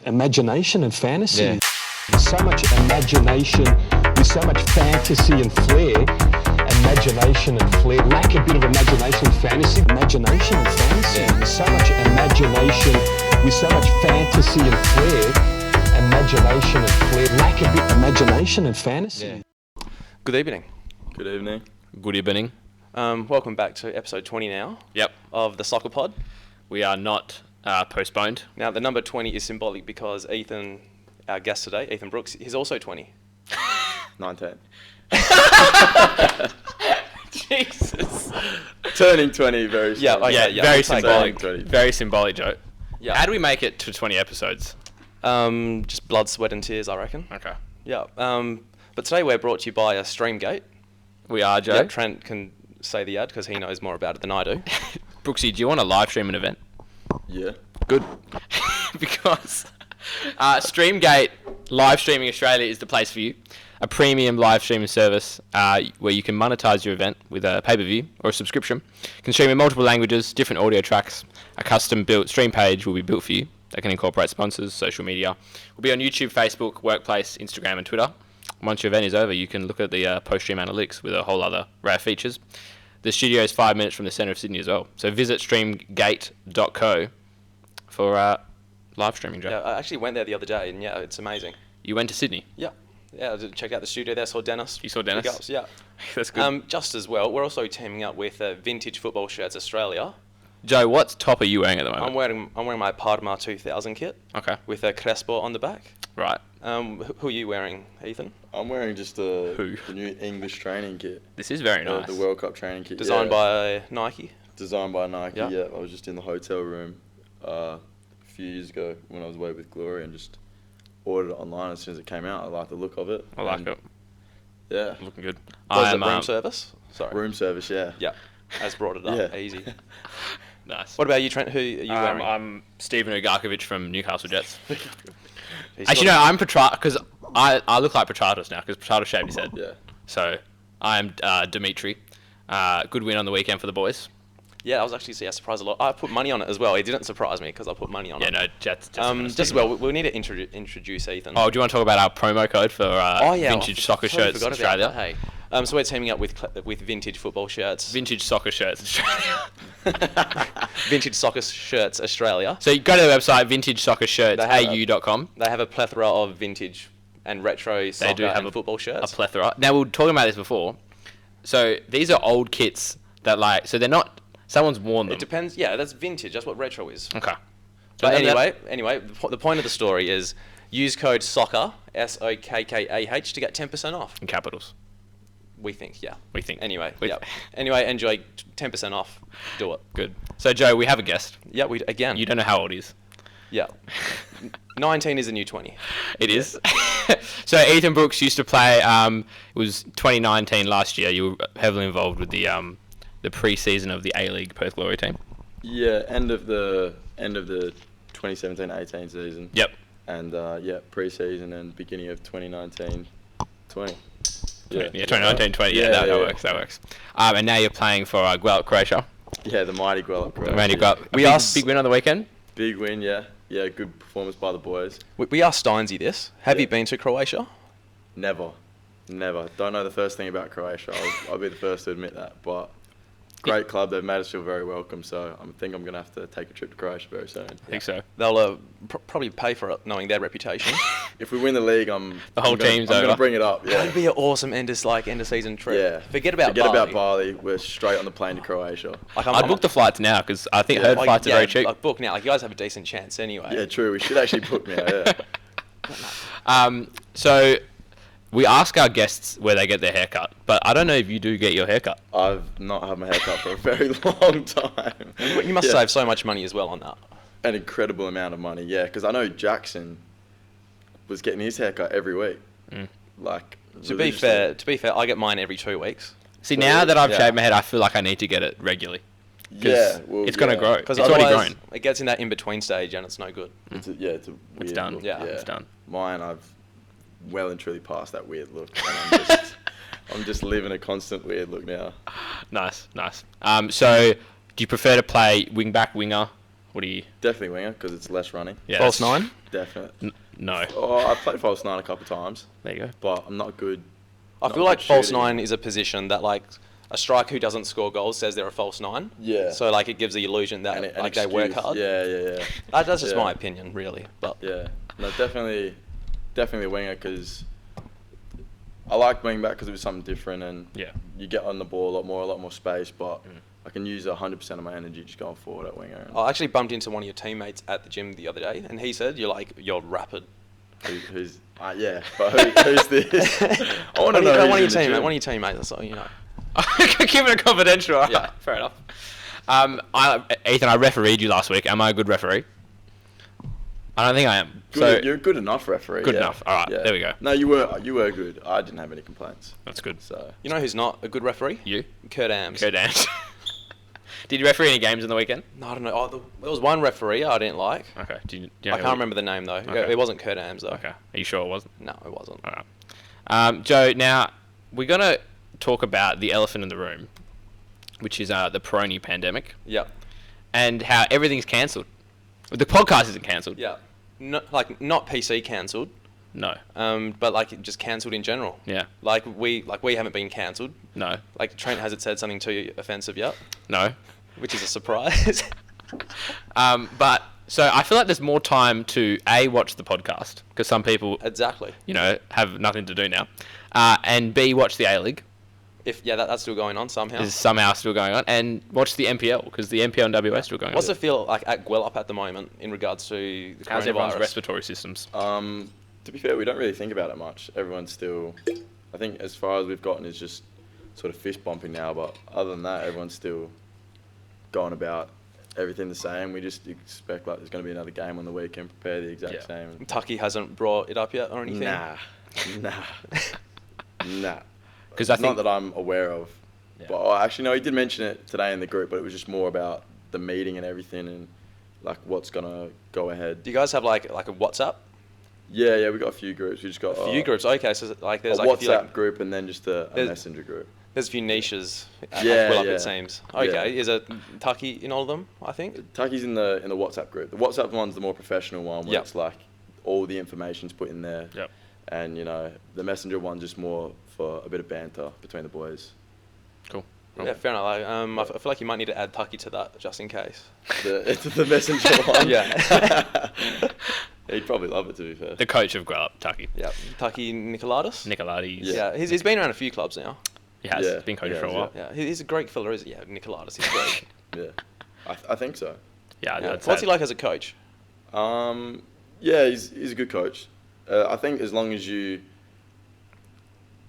imagination and fantasy. Yeah. There's so much imagination, there's so much fantasy and flair. Imagination and flair, lack a bit of imagination and fantasy. Imagination and fantasy. Yeah. There's so much imagination, with so much fantasy and flair. Imagination and flair, lack a bit of imagination and fantasy. Yeah. Good evening. Good evening. Good evening. Welcome back to episode 20 now. Yep. Of the Sokkah Pod. We are not postponed. Now, the number 20 is symbolic because Ethan, our guest today, Ethan Brooks, he's also 20. 19. Jesus. Turning 20 very soon. Yeah, okay, Yeah, very we'll take symbolic. that. Very symbolic, Joe. Yeah. How do we make it to 20 episodes? Just blood, sweat and tears, I reckon. Okay. Yeah. But today we're brought to you by Streamgate. We are, Joe. Yeah, Trent can say the ad because he knows more about it than I do. Brooksy, do you want to live stream an event? Yeah. Good. Because Streamgate Live Streaming Australia is the place for you. A premium live streaming service where you can monetize your event with a pay-per-view or a subscription. You can stream in multiple languages, different audio tracks. A custom-built stream page will be built for you that can incorporate sponsors, social media. We'll be on YouTube, Facebook, Workplace, Instagram and Twitter. Once your event is over, you can look at the post-stream analytics with a whole other rare features. The studio is 5 minutes from the centre of Sydney as well. So visit streamgate.co for live streaming, Joe. Yeah, I actually went there the other day and yeah, it's amazing. You went to Sydney? Yeah. Yeah, I did check out the studio there, saw Dennis. You saw Dennis? Big ups, yeah. That's good. Just as well, we're also teaming up with Vintage Football Shirts Australia. Joe, what top are you wearing at the moment? I'm wearing my Parma 2000 kit. Okay. With a Crespo on the back. Right. Who are you wearing, Ethan? I'm wearing just the new English training kit. This is very nice. The World Cup training kit. Designed by Nike. Designed by Nike, Yeah. yeah. I was just in the hotel room a few years ago when I was away with Glory and just ordered it online as soon as it came out. I like the look of it. I like it. Yeah. Looking good. Was it room service? Sorry. Room service, yeah. Yeah. Has brought it up. Yeah. Easy. Nice. What about you, Trent? Who are you wearing? I'm Steven Ugarkovic from Newcastle Jets. He's Actually, got- no, I'm Petratos because I look like Petratos now because Petratos shaved his head. Yeah. So I'm Dimitri. Good win on the weekend for the boys. Yeah, I was actually surprised a lot. I put money on it as well. It didn't surprise me because I put money on Yeah, it. no, Jets. Just as well, we need to introduce Ethan. Oh, do you want to talk about our promo code for Vintage Soccer Totally Shirts forgot about Australia? that, hey. So we're teaming up with Vintage Football Shirts. Vintage Soccer Shirts Australia. Vintage Soccer Shirts Australia. So you go to the website vintagesoccershirtsau.com. They have a plethora of vintage and retro soccer and football shirts. A plethora. Now, we were talking about this before. So these are old kits that so they're not, someone's worn them. It depends. Yeah, that's vintage. That's what retro is. Okay. But then anyway, the point of the story is use code SOKKAH, SOKKAH, to get 10% off. In capitals. We think, yeah. We think. Anyway, Anyway, enjoy 10% off. Do it. Good. So, Joe, we have a guest. Yeah, again. You don't know how old he is. Yeah. 19 is the new 20. It is. So, Ethan Brooks used to play, it was 2019 last year. You were heavily involved with the pre-season of the A-League Perth Glory team. Yeah, end of the 2017-18 season. Yep. And pre-season and beginning of 2019-20. Yeah, 2019-20. Yeah, that works. And now you're playing for Guelph, Croatia. Yeah, the mighty Guelph, Croatia. Mighty Guelph. Big win on the weekend? Big win, yeah. Yeah, good performance by the boys. We asked Steinsy this. Have you been to Croatia? Never. Don't know the first thing about Croatia. I'll be the first to admit that. But great club. They've made us feel very welcome. So I think I'm going to have to take a trip to Croatia very soon. I think so. They'll probably pay for it, knowing their reputation. If we win the league, The whole team's I'm over. going to bring it up. Yeah. That'd be an awesome end of season trip. Yeah. Forget about Bali. We're straight on the plane to Croatia. I'd book the flights now because I think heard flights are very cheap. Book now. You guys have a decent chance anyway. Yeah, true. We should actually book now. Yeah. So we ask our guests where they get their haircut, but I don't know if you do get your haircut. I've not had my haircut for a very long time. You must save so much money as well on that. An incredible amount of money, yeah. Because I know Jackson was getting his haircut every week. To be fair, I get mine every 2 weeks. See, now that I've shaved my head, I feel like I need to get it regularly. Yeah, it's going to grow. Because it's already grown. It gets in that in-between stage and it's no good. It's a weird done. look. Yeah, it's done. Mine, I've well and truly passed that weird look. And I'm just living a constant weird look now. Nice. So, do you prefer to play wing back, winger? What do you? Definitely winger because it's less running. Yeah, False nine? Definitely. No. Oh, I've played false nine a couple of times, There you go. but I'm not good. I Not feel like good false shooting. nine is a position that like a striker who doesn't score goals says they're a false nine. Yeah. So like it gives the illusion that An like they work excuse. hard. Yeah. That's just Yeah. my opinion, really. But Yeah. No, definitely a winger because I like wing back because it was something different and Yeah. you get on the ball a lot more space, but I can use 100% of my energy just going forward at winger. And I actually bumped into one of your teammates at the gym the other day, and he said you're rapid. who's yeah, but who's this? I want to know. One of your who's in the teammates. gym. One of your teammates. That's all you know. Keep it confidential. Yeah. Fair enough. Ethan, I refereed you last week. Am I a good referee? I don't think I am. Good, you're a good enough referee. Good yeah. enough. All right, there we go. No, you were good. I didn't have any complaints. That's good. So You know who's not a good referee? You? Kurt Ams. Go down. Did you referee any games on the weekend? No, I don't know. There was one referee I didn't like. Okay. Do you I can't remember the name though. Okay. It wasn't Kurt Ams though. Okay. Are you sure it wasn't? No, it wasn't. All right. Joe, now we're going to talk about the elephant in the room, which is the Peroni pandemic Yeah. and how everything's cancelled. The podcast isn't cancelled. Yeah. Not PC cancelled. No. But like just cancelled in general. Yeah. Like we haven't been cancelled. No. Like Trent hasn't said something too offensive yet, No. which is a surprise. But so I feel like there's more time to watch the podcast because some people, Exactly. have nothing to do now, and B, watch the A-League That's still going on somehow. is somehow still going on, and watch the NPL because the NPL and WA is still going What's on. it feel like at Guelph at the moment in regards to the How's everyone's coronavirus? respiratory systems? To be fair, we don't really think about it much. Everyone's still, I think, as far as we've gotten is just sort of fist bumping now. But other than that, everyone's still going about everything the same. We just expect like there's going to be another game on the weekend, prepare the exact same. Tucky hasn't brought it up yet or anything? Nah. Because I Not think that I'm aware of. Yeah. But actually, no, he did mention it today in the group, but it was just more about the meeting and everything and like what's going to go ahead. Do you guys have like a WhatsApp? Yeah, we got a few groups. We just got A few groups. Okay, so like a there's WhatsApp like a few, like, group and then just a There's- messenger group. there's a few niches at Yeah, Guelph, yeah. it seems. Okay, Yeah. is it Tucky in all of them? I think. Tucky's in the WhatsApp group. The WhatsApp one's the more professional one where Yep. it's like all the information's put in there. Yep. And the messenger one's just more for a bit of banter between the boys. cool. Yeah, fair enough. I feel like you might need to add Tucky to that just in case. It's the messenger one. Yeah. He'd probably love it, to be fair. The coach of Guelph, Tucky, Yeah, Tucky Nicoladis. Nicolades. Yeah, he's been around a few clubs now. He has Yeah, been coaching he for a has, while. Yeah, he's a great filler, isn't he? Yeah, Nicoladis, he's great. Yeah. I think so. Yeah, Yeah. I'd say What's he like as a coach? Yeah, he's a good coach. I think as long as you,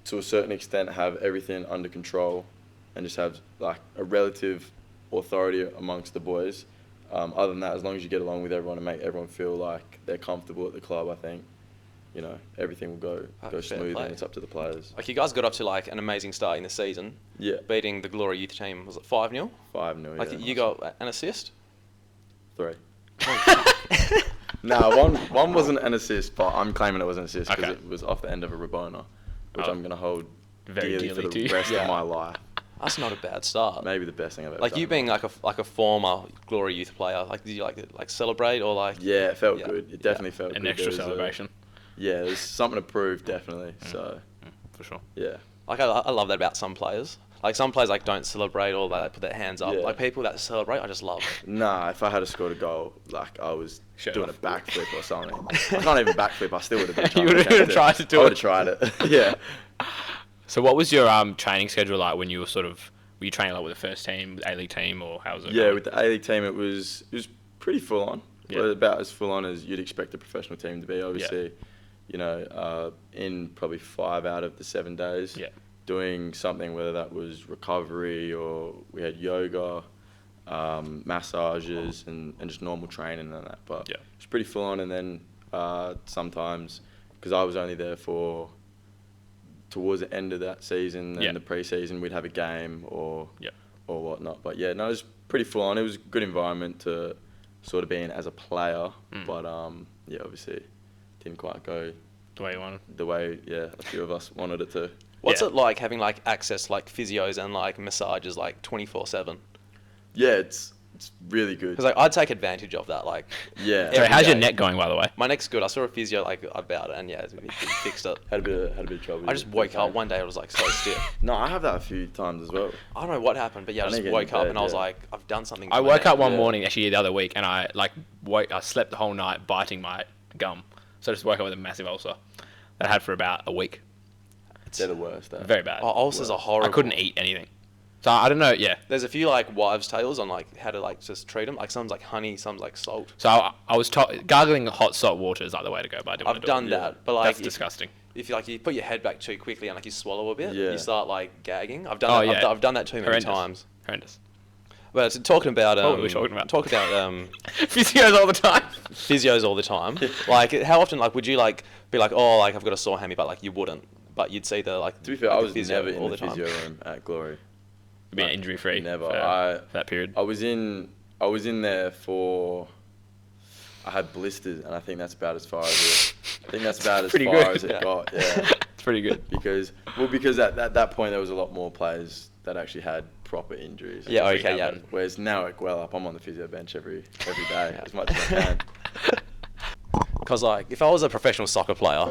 to a certain extent, have everything under control and just have like a relative authority amongst the boys. Other than that, as long as you get along with everyone and make everyone feel like they're comfortable at the club, I think, everything will go Fair smooth play. and it's up to the players. Like you guys got up to like an amazing start in the season, Yeah, beating the Glory Youth team. Was it 5-0? 5-0. Like yeah. you got an assist. 3. No, one wasn't an assist, but I'm claiming it was an assist because Okay. it was off the end of a Rabona, which Oh. I'm going to hold Very dearly dearly for to the you. rest Yeah. of my life. That's not a bad start. Maybe the best thing I've ever Like done. you being like a former Glory Youth player, like did you like celebrate or like? Yeah, it felt Yeah. good. It definitely felt An good. extra There was celebration. Yeah, there's something to prove, definitely. So, For sure. yeah. Like I love that about some players. Like some players like don't celebrate or they put their hands up. Yeah. Like people that celebrate, I just love. Nah, if I had scored a goal, like I was Shut doing off. a backflip or something. I can't even backflip. I still would have been You trying would've to tried to do I it. would have tried it. Yeah. So what was your training schedule like when you were were you training like with the first team, A-League team, or how was it? Yeah, going? with the A-League team, it was pretty full on. Yeah. Well, about as full on as you'd expect a professional team to be. Obviously, in probably 5 out of the 7 days, Yeah. doing something, whether that was recovery or we had yoga, massages, and just normal training and that. But Yeah. it's pretty full on. And then sometimes, because I was only there for towards the end of that season and Yeah. the pre-season, we'd have a game or Yeah. or whatnot. But yeah, no, it was pretty full on. It was a good environment to sort of be in as a player. But yeah, obviously didn't quite go The way you wanted. the way a few of us wanted it to. What's Yeah. it like having like access to, like physios and like massages like 24/7? Yeah, it's It's really good. Because like I'd take advantage of that. Like Yeah. So every how's your day. neck going, by the way? My neck's good. I saw a physio like about it, and yeah, he fixed it. Had a bit of trouble. I just woke up one day. It was like so stiff. No, I have that a few times as well. I don't know what happened, but yeah, I I just need to get woke in up bed, and I was yeah. like, I've done something. I to my woke neck. up one Yeah. morning actually the other week, and I slept the whole night biting my gum, so I just woke up with a massive ulcer that I had for about a week. They're the worst. Very bad. Oh, ulcers are horrible. I couldn't eat anything. So I don't know. Yeah. There's a few like wives' tales on like how to like just treat them. Like some's like honey, some's like salt. So I was gargling hot salt water is like the way to go, but I didn't want I've to do done it. that, but like That's if, disgusting. if you like you put your head back too quickly and like you swallow a bit, Yeah. you start like gagging. I've done Oh, that. yeah. I've done that too many Horrendous. times. Horrendous. But so talking about What were we talking about? talk about Physios all the time. physios all the time. Like how often like would you like be like, oh, like I've got a sore hammy, but like you wouldn't, but you'd see the like. To be fair, like, I the was physio never in all the time. physio room at Glory. Being injury free. Never. For that period. I was in there for. I had blisters, and I think that's about as far as it. I think that's about as Pretty far good. as it Yeah. got. Yeah. It's pretty good. Because at that point there was a lot more players that actually had proper injuries. Yeah, Like, okay, yeah. Whereas now at Guelph, I'm on the physio bench every day as much as I can. Because like if I was a professional soccer player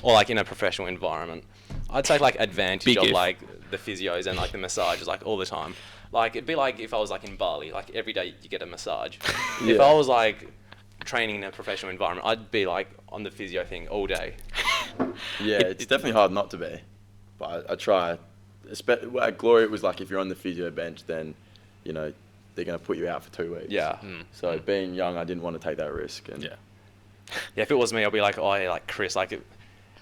or like in a professional environment, I'd take like advantage Big of if. like the physios and like the massages like all the time. Like it'd be like if I was like in Bali, like every day you get a massage. If Yeah. I was like training in a professional environment, I'd be like on the physio thing all day. Yeah, it's definitely hard not to be, but I try. At Glory, it was like if you're on the physio bench, then, you know, they're gonna put you out for 2 weeks. Yeah. So being young, I didn't want to take that risk. And Yeah. Yeah, if it was me, I'd be like, oh yeah, like Chris, like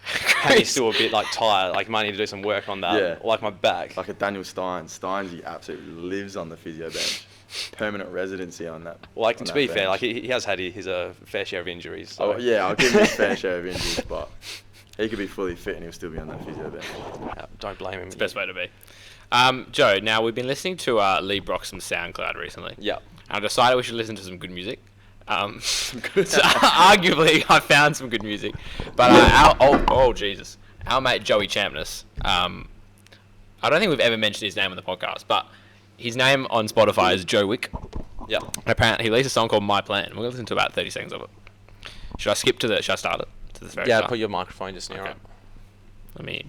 Hammy's still a bit like tired, like might need to do some work on that. Yeah. Or, like my back. Like a Daniel Steins. Steins, he absolutely lives on the physio bench. Permanent residency on that. Well, like on to that be fair, bench. like he has had his fair share of injuries. So. Oh, yeah, I'll give him his fair share of injuries, but he could be fully fit and he'll still be on that physio bench. Don't blame him. It's the best way to be. Joe, now we've been listening to Lee Broxham's SoundCloud recently. Yeah. And I decided we should listen to some good music. So arguably, I found some good music. But Jesus. Our mate Joey Champness, I don't think we've ever mentioned his name on the podcast, but his name on Spotify is Joe Wick. Yeah. And apparently he released a song called My Plan. We're going to listen to about 30 seconds of it. Should I start it? To the very Yeah, start? put your microphone just near Okay. it. Let me...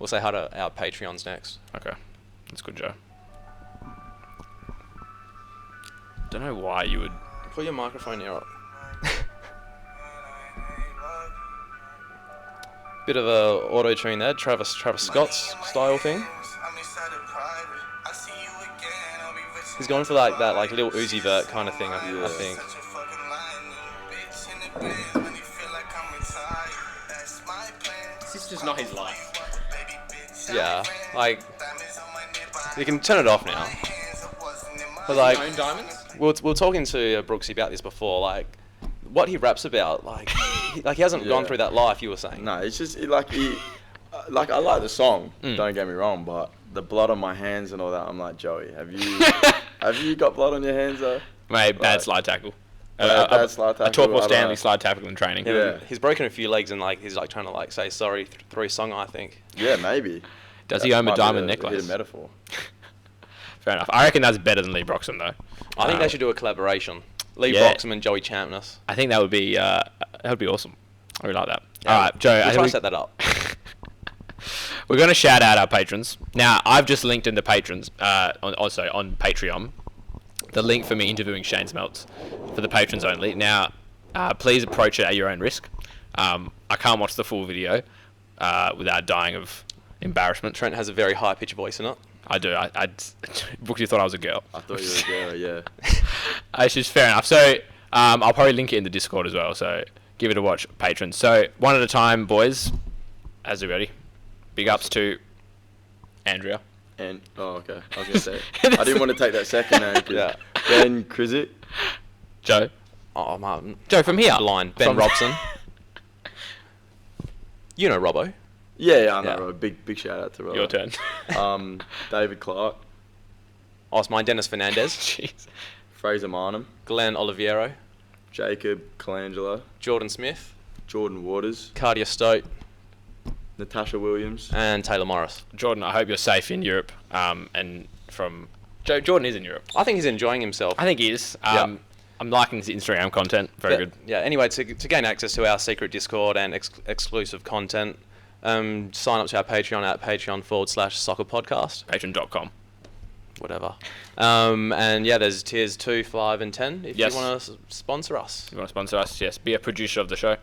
We'll say hi to our Patreons next. Okay. That's good, Joe. Don't know why you would... Put your microphone near it. Bit of a auto tune there, Travis Scott's style thing. He's going for like that like little Uzi Vert kind of thing, I think. This is just not his life. Yeah, like you can turn it off now. But like Own diamonds? we were talking to Brooksy about this before, like what he raps about, like he hasn't gone Yeah. through that life. You were saying. No, it's just like I like the song. Mm. Don't get me wrong, but the blood on my hands and all that. I'm like, Joey, have you got blood on your hands though? Mate, bad Like- slide tackle. Bad slide A tackle, I Torpor don't Stanley know. slide tackle in training. Yeah. He's broken a few legs and like he's like trying to like say sorry through his song, I think. Yeah, maybe. Does he That own a might be diamond a necklace? hidden metaphor. Fair enough. I reckon that's better than Lee Broxham, though. I think they should do a collaboration. Lee Yeah. Broxham and Joey Champness. I think that would be awesome. I really like that. Yeah, All right, Joe. we'll I try think to set that up. we're going to shout out our patrons. Now, I've just linked in the patrons, on Patreon, the link for me interviewing Shane Smelts for the patrons only. Now, please approach it at your own risk. I can't watch the full video without dying of embarrassment. Trent has a very high pitched voice in it. I do. Brooksy thought I was a girl. I thought you were a girl, yeah. It's just fair enough. So I'll probably link it in the Discord as well. So give it a watch, patrons. So one at a time, boys. As we ready. Big ups to Andrea. And okay, I was gonna say I didn't want to take that second name. Yeah. Ben Krizik. Joe. Oh man, Joe from here. blind. Ben From- Robson. You know Robbo. Yeah, I know. Yeah. Rob. Big shout out to Rob. Your turn. David Clark, Oh, it's mine. Dennis Fernandez. Jeez. Fraser Marnham, Glenn Oliviero. Jacob Colangelo, Jordan Smith. Jordan Waters, Cardia Stote. Natasha Williams. And Taylor Morris. Jordan, I hope you're safe in Europe and from Jordan is in Europe. I think he's enjoying himself. I think he is. Yeah. I'm liking his Instagram content. Very good. Yeah. Anyway, to gain access to our secret Discord and exclusive content, sign up to our Patreon at patreon.com/soccer podcast. Patreon.com. Whatever. And yeah, there's tiers 2, 5, and 10. If Yes. you want to sponsor us. If you want to sponsor us, yes, be a producer of the show.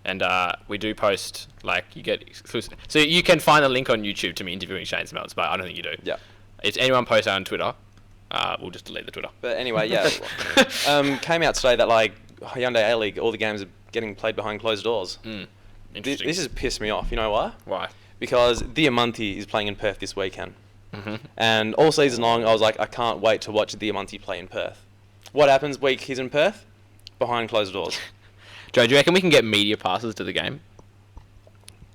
And we do post, like, you get exclusive. So you can find a link on YouTube to me interviewing Shane Smelts, but I don't think you do. Yeah. If anyone posts on Twitter, we'll just delete the Twitter. But anyway, yeah. Came out today that, like, Hyundai A-League, all the games are getting played behind closed doors. Interesting. This has pissed me off. You know why? Why? Because Diamante is playing in Perth this weekend. Mm-hmm. And all season long, I was like, I can't wait to watch Diamante play in Perth. What happens week he's in Perth? Behind closed doors. Joe, do you reckon we can get media passes to the game?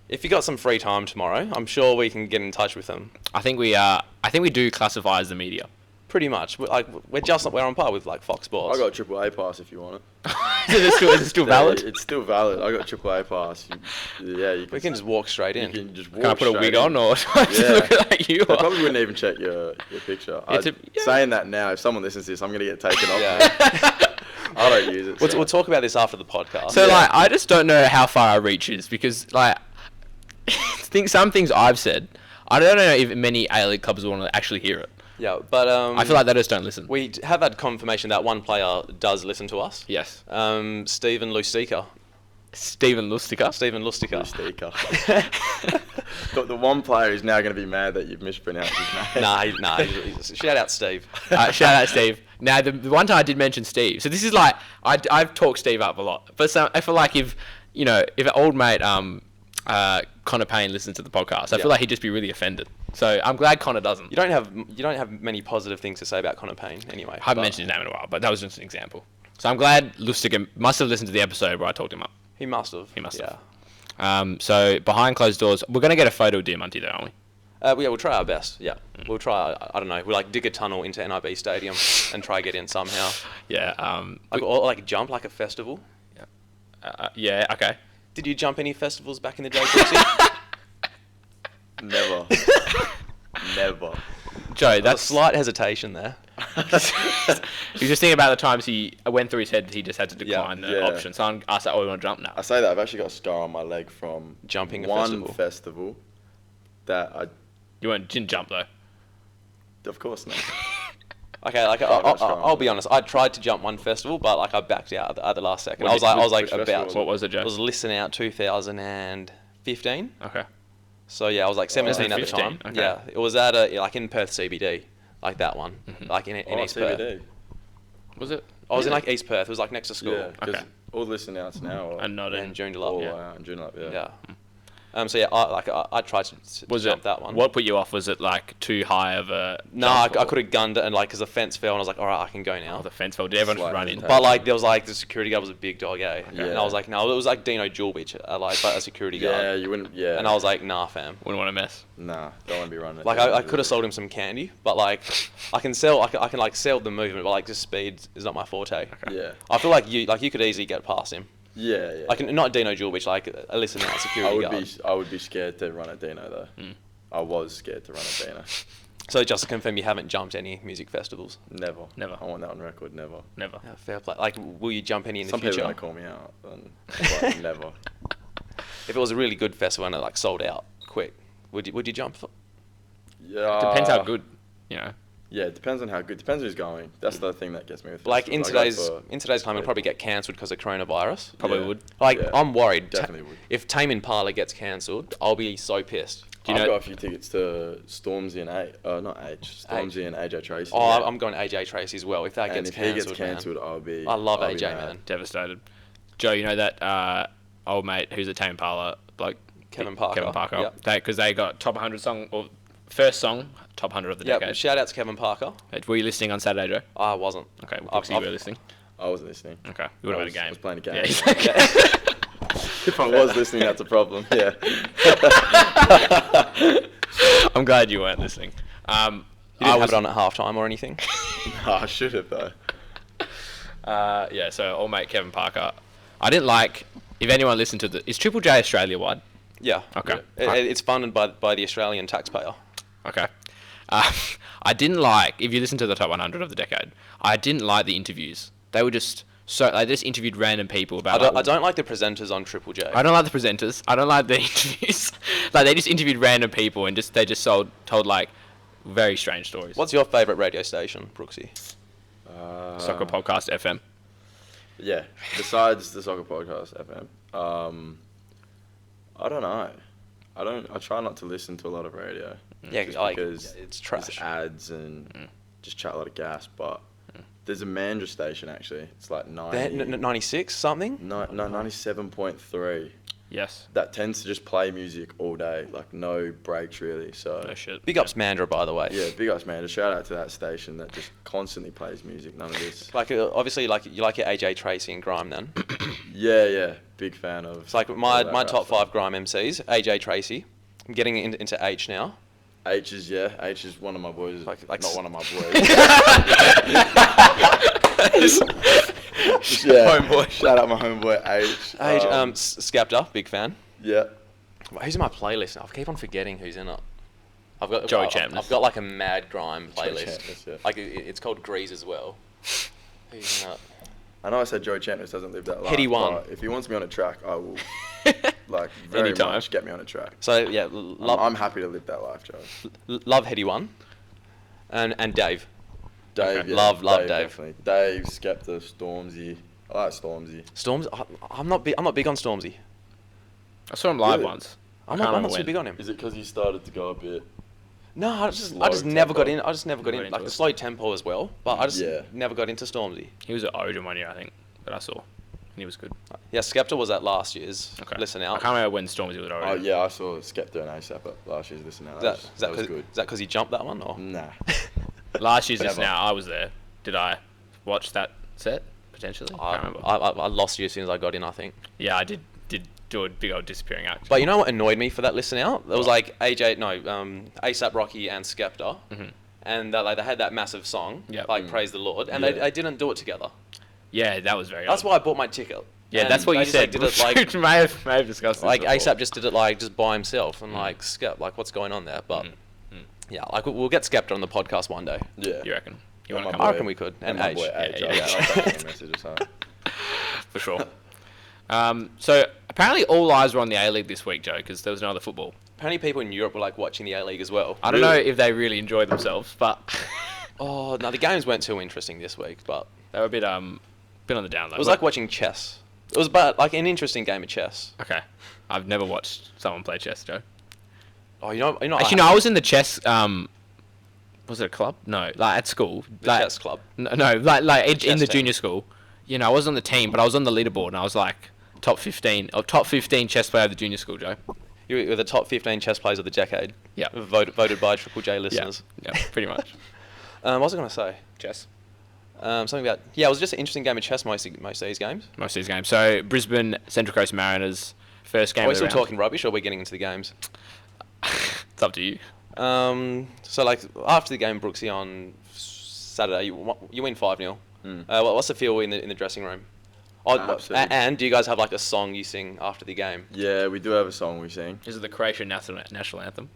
If you got some free time tomorrow, I'm sure we can get in touch with them. I think we do classify as the media. Pretty much. We're on par with like Fox Sports. I got a AAA pass if you want it. Is it still valid? It's still valid. I got a AAA pass. You We can just walk straight in. You can just walk Can I put a straight wig in. on or just look at you? They probably wouldn't even check your picture. Saying that now, if someone listens to this, I'm going to get taken off. Yeah. I don't use it. We'll talk about this after the podcast. So like, I just don't know how far our reach is because like, some things I've said, I don't know if many A-League clubs will want to actually hear it. Yeah, but I feel like they just don't listen. we have had confirmation that one player does listen to us. Yes. Steven Lustica. Stephen Lustica. Stephen Lustica. Got the one player who's now going to be mad that you've mispronounced his name. Shout out Steve. Shout out Steve. Now the one time I did mention Steve, so this is like I've talked Steve up a lot, but so I feel like if an old mate Connor Payne listens to the podcast, I feel like he'd just be really offended. So I'm glad Connor doesn't. You don't have many positive things to say about Connor Payne anyway. I haven't mentioned his name in a while, but that was just an example. So I'm glad Lustig must have listened to the episode where I talked him up. He must have. Yeah. So behind closed doors, we're gonna get a photo of Diamante though, aren't we? We'll try our best. Yeah, we'll try. I don't know. We'll like dig a tunnel into NIB Stadium and try get in somehow. Yeah. Or like jump like a festival. Yeah. Okay. Did you jump any festivals back in the day, Brooksy? Never. Joe, That's a that's slight hesitation there. He's just thinking about the times he went through his head. He just had to decline the option. So I'm asked, "Oh, we want to jump now?" I say that I've actually got a scar on my leg from Jumping a one festival that You didn't jump though. of course not. Okay, like I'll be honest. I tried to jump one festival, but like I backed out at the last second. I was like which festival about. was What was it, Joe? It was Listen Out 2015. Okay. So yeah, I was like 17 at the 15, time. okay. Yeah, it was at like in Perth CBD, like that one, like in East Perth. CBD. Was it? I was in like East Perth. It was like next to school. Yeah, because Okay. all the listen outs now are And not in. And Joondalup. all Yeah. in Joondalup, Yeah. So yeah, I tried to Was jump it that one. What put you off? Was it like too high of a? No, I jump or- could have gunned it, and like, cause the fence fell, and I was like, all right, I can go now. Oh, the fence fell. Did everyone just Slight run in? hesitation. But like, there was like the security guard was a big dog, eh? Yeah. And I was like, no, it was like Dino Julbich, like a security guard. Yeah, you wouldn't. Yeah. And I was like, nah, fam. Wouldn't want to mess. nah, don't want to be running. it Like down I to could have the- sold him some candy, but like I can like sell the movement, but like just speed is not my forte. Yeah. I feel like you could easily get past him. Yeah, yeah. Like not Dino Julbich, like a Listen Out security guard. I would be scared to run at Dino though. I was scared to run at Dino. So just to confirm, you haven't jumped any music festivals. Never. Never. I want that on record. Never. Never. Yeah, fair play. Like, will you jump any in Some the future? people might call me out, but never. If it was a really good festival and it like sold out quick, would you jump? Yeah. Depends how good. You know. Yeah, it depends on how good. Depends who's going. That's the thing that gets me with Like in festivals. I go today's time, it'll probably get cancelled because of coronavirus. Probably Yeah. would. Like Yeah, I'm worried. definitely would. If Tame Impala gets cancelled, I'll be so pissed. Do you I've know- got a few tickets to Stormzy and Stormzy and AJ Tracy. Oh, yeah. I'm going to AJ Tracy as well. If that and gets if he gets cancelled, cancelled, I'll be. I love I'll be AJ, mad. man. Devastated. Joe, you know that old mate who's a Tame Impala bloke? Kevin Parker. Kevin Parker. Yep. Because they got top 100 song or first song top 100 of the Yeah, decade. shout out to Kevin Parker. Were you listening on Saturday, Joe? I wasn't. Okay, well, I've- obviously you I've- were listening. I wasn't listening. Okay, you would have had a I game. was playing a game. Yeah. If I was listening, that's a problem. Yeah. I'm glad you weren't listening. You didn't have it on at halftime or anything. I should have though. Yeah, so old mate Kevin Parker. I didn't like. If anyone listened to is Triple J Australia wide? Yeah. Okay. It's funded by the Australian taxpayer. Okay. I didn't like, if you listen to the top 100 of the decade, I didn't like the interviews. They were just so, they just interviewed random people about. I don't like the presenters on Triple J. I don't like the presenters. I don't like the interviews. Like, they just interviewed random people and they just told like very strange stories. What's your favourite radio station, Brooksy? Soccer Podcast FM. Yeah, besides the Soccer Podcast FM, I don't know. I try not to listen to a lot of radio. Yeah, just like, because it's trash. There's ads and just chat a lot of gas. But there's a Mandra station actually. It's like 96 something? 97.3. Yes. That tends to just play music all day, like no breaks really. So No shit. Big ups Mandra, by the way. yeah, big ups, man. Shout out to that station that just constantly plays music. None of this. Like, obviously, you like your AJ Tracy and Grime then. Yeah, big fan of. It's like all my that my rap top stuff. 5 Grime MCs, AJ Tracy. I'm getting into H now. H is one of my boys. Like Not one of my boys. Yeah, Homeboy. Shout out my homeboy H. H, Skepta, big fan. Yeah. Who's in my playlist now? I keep on forgetting who's in it. I've got Joey I've Champness. got like a mad Grime playlist. Champness, yeah. Like it's called Grease as well. Who's in it? I know I said Joey Champness doesn't live that life. Heady One. But if he wants me on a track, I will. Like very Anytime. much get me on a track. So yeah, I'm happy to live that life, Joe. love Heady One, and Dave. Dave, Okay. yeah, Love Dave. Definitely. Dave, Skepta, Stormzy. I like Stormzy. Storms. I'm not big on Stormzy. I saw him live Really? once. I'm I can't not remember too when. big on him. Is it because he started to go a bit? No, I just Slow never got tempo. in. I just never got Never in. got Like into the it. slow tempo as well, but I just Yeah. never got into Stormzy. He was at Odeon one year, I think, that I saw. And he was good. Yeah, Skepta was at last year's. Okay. Listen I out. can't remember when Stormzy was at Oh Odeon. yeah, I saw Skepta and ASAP at last year's Listen Out. Is that was good. because he jumped that one or? Nah. Last year's Listen Never. Out, I was there. Did I watch that set, potentially? I can't remember. I lost you as soon as I got in, I think. Yeah, I did do a big old disappearing act. But you know what annoyed me for that Listen Out? It was like ASAP Rocky and Skepta, and they had that massive song, Yep. like Praise the Lord, and Yeah. they didn't do it together. Yeah, that was very That's odd. why I bought my ticket. Yeah, And that's what they you just, said. Did it like may have discussed this like before. ASAP just did it like just by himself and like Skep, like what's going on there? But yeah, like we'll get Skepta on the podcast one day. Yeah. You reckon? You And want to my come I on? reckon we could. And my H. boy H. Yeah, I'll yeah. send him a message or something. For sure. So apparently all eyes were on the A-League this week, Joe, because there was no other football. Apparently people in Europe were like watching the A-League as well. I don't know Really? if they really enjoyed themselves, but Oh no, the games weren't too interesting this week, but they were a bit on the down low. it was like watching chess. It was but like an interesting game of chess. Okay. I've never watched someone play chess, Joe. Oh, you know. Actually, no, I was in the chess. Was it a club? No, like at school. The like, chess club. No, like in chess the team. junior school. You know, I was on the team, but I was on the leaderboard, and I was like top 15 chess player of the junior school, Joe. You were the top 15 chess players of the decade. Yeah. Voted by Triple J Yeah, listeners. yeah, pretty much. What was I going to say? Chess. Something about it was just an interesting game of chess most of these games. Most of these games. So Brisbane Central Coast Mariners first game. Are we of the still round. talking rubbish, or are we getting into the games? It's up to you. So like after the game, Brooksy on Saturday, you win 5-0. What's the feel in the dressing room? Oh, Absolutely. and do you guys have like a song you sing after the game? Yeah, we do have a song we sing. Is it the Croatian national anthem?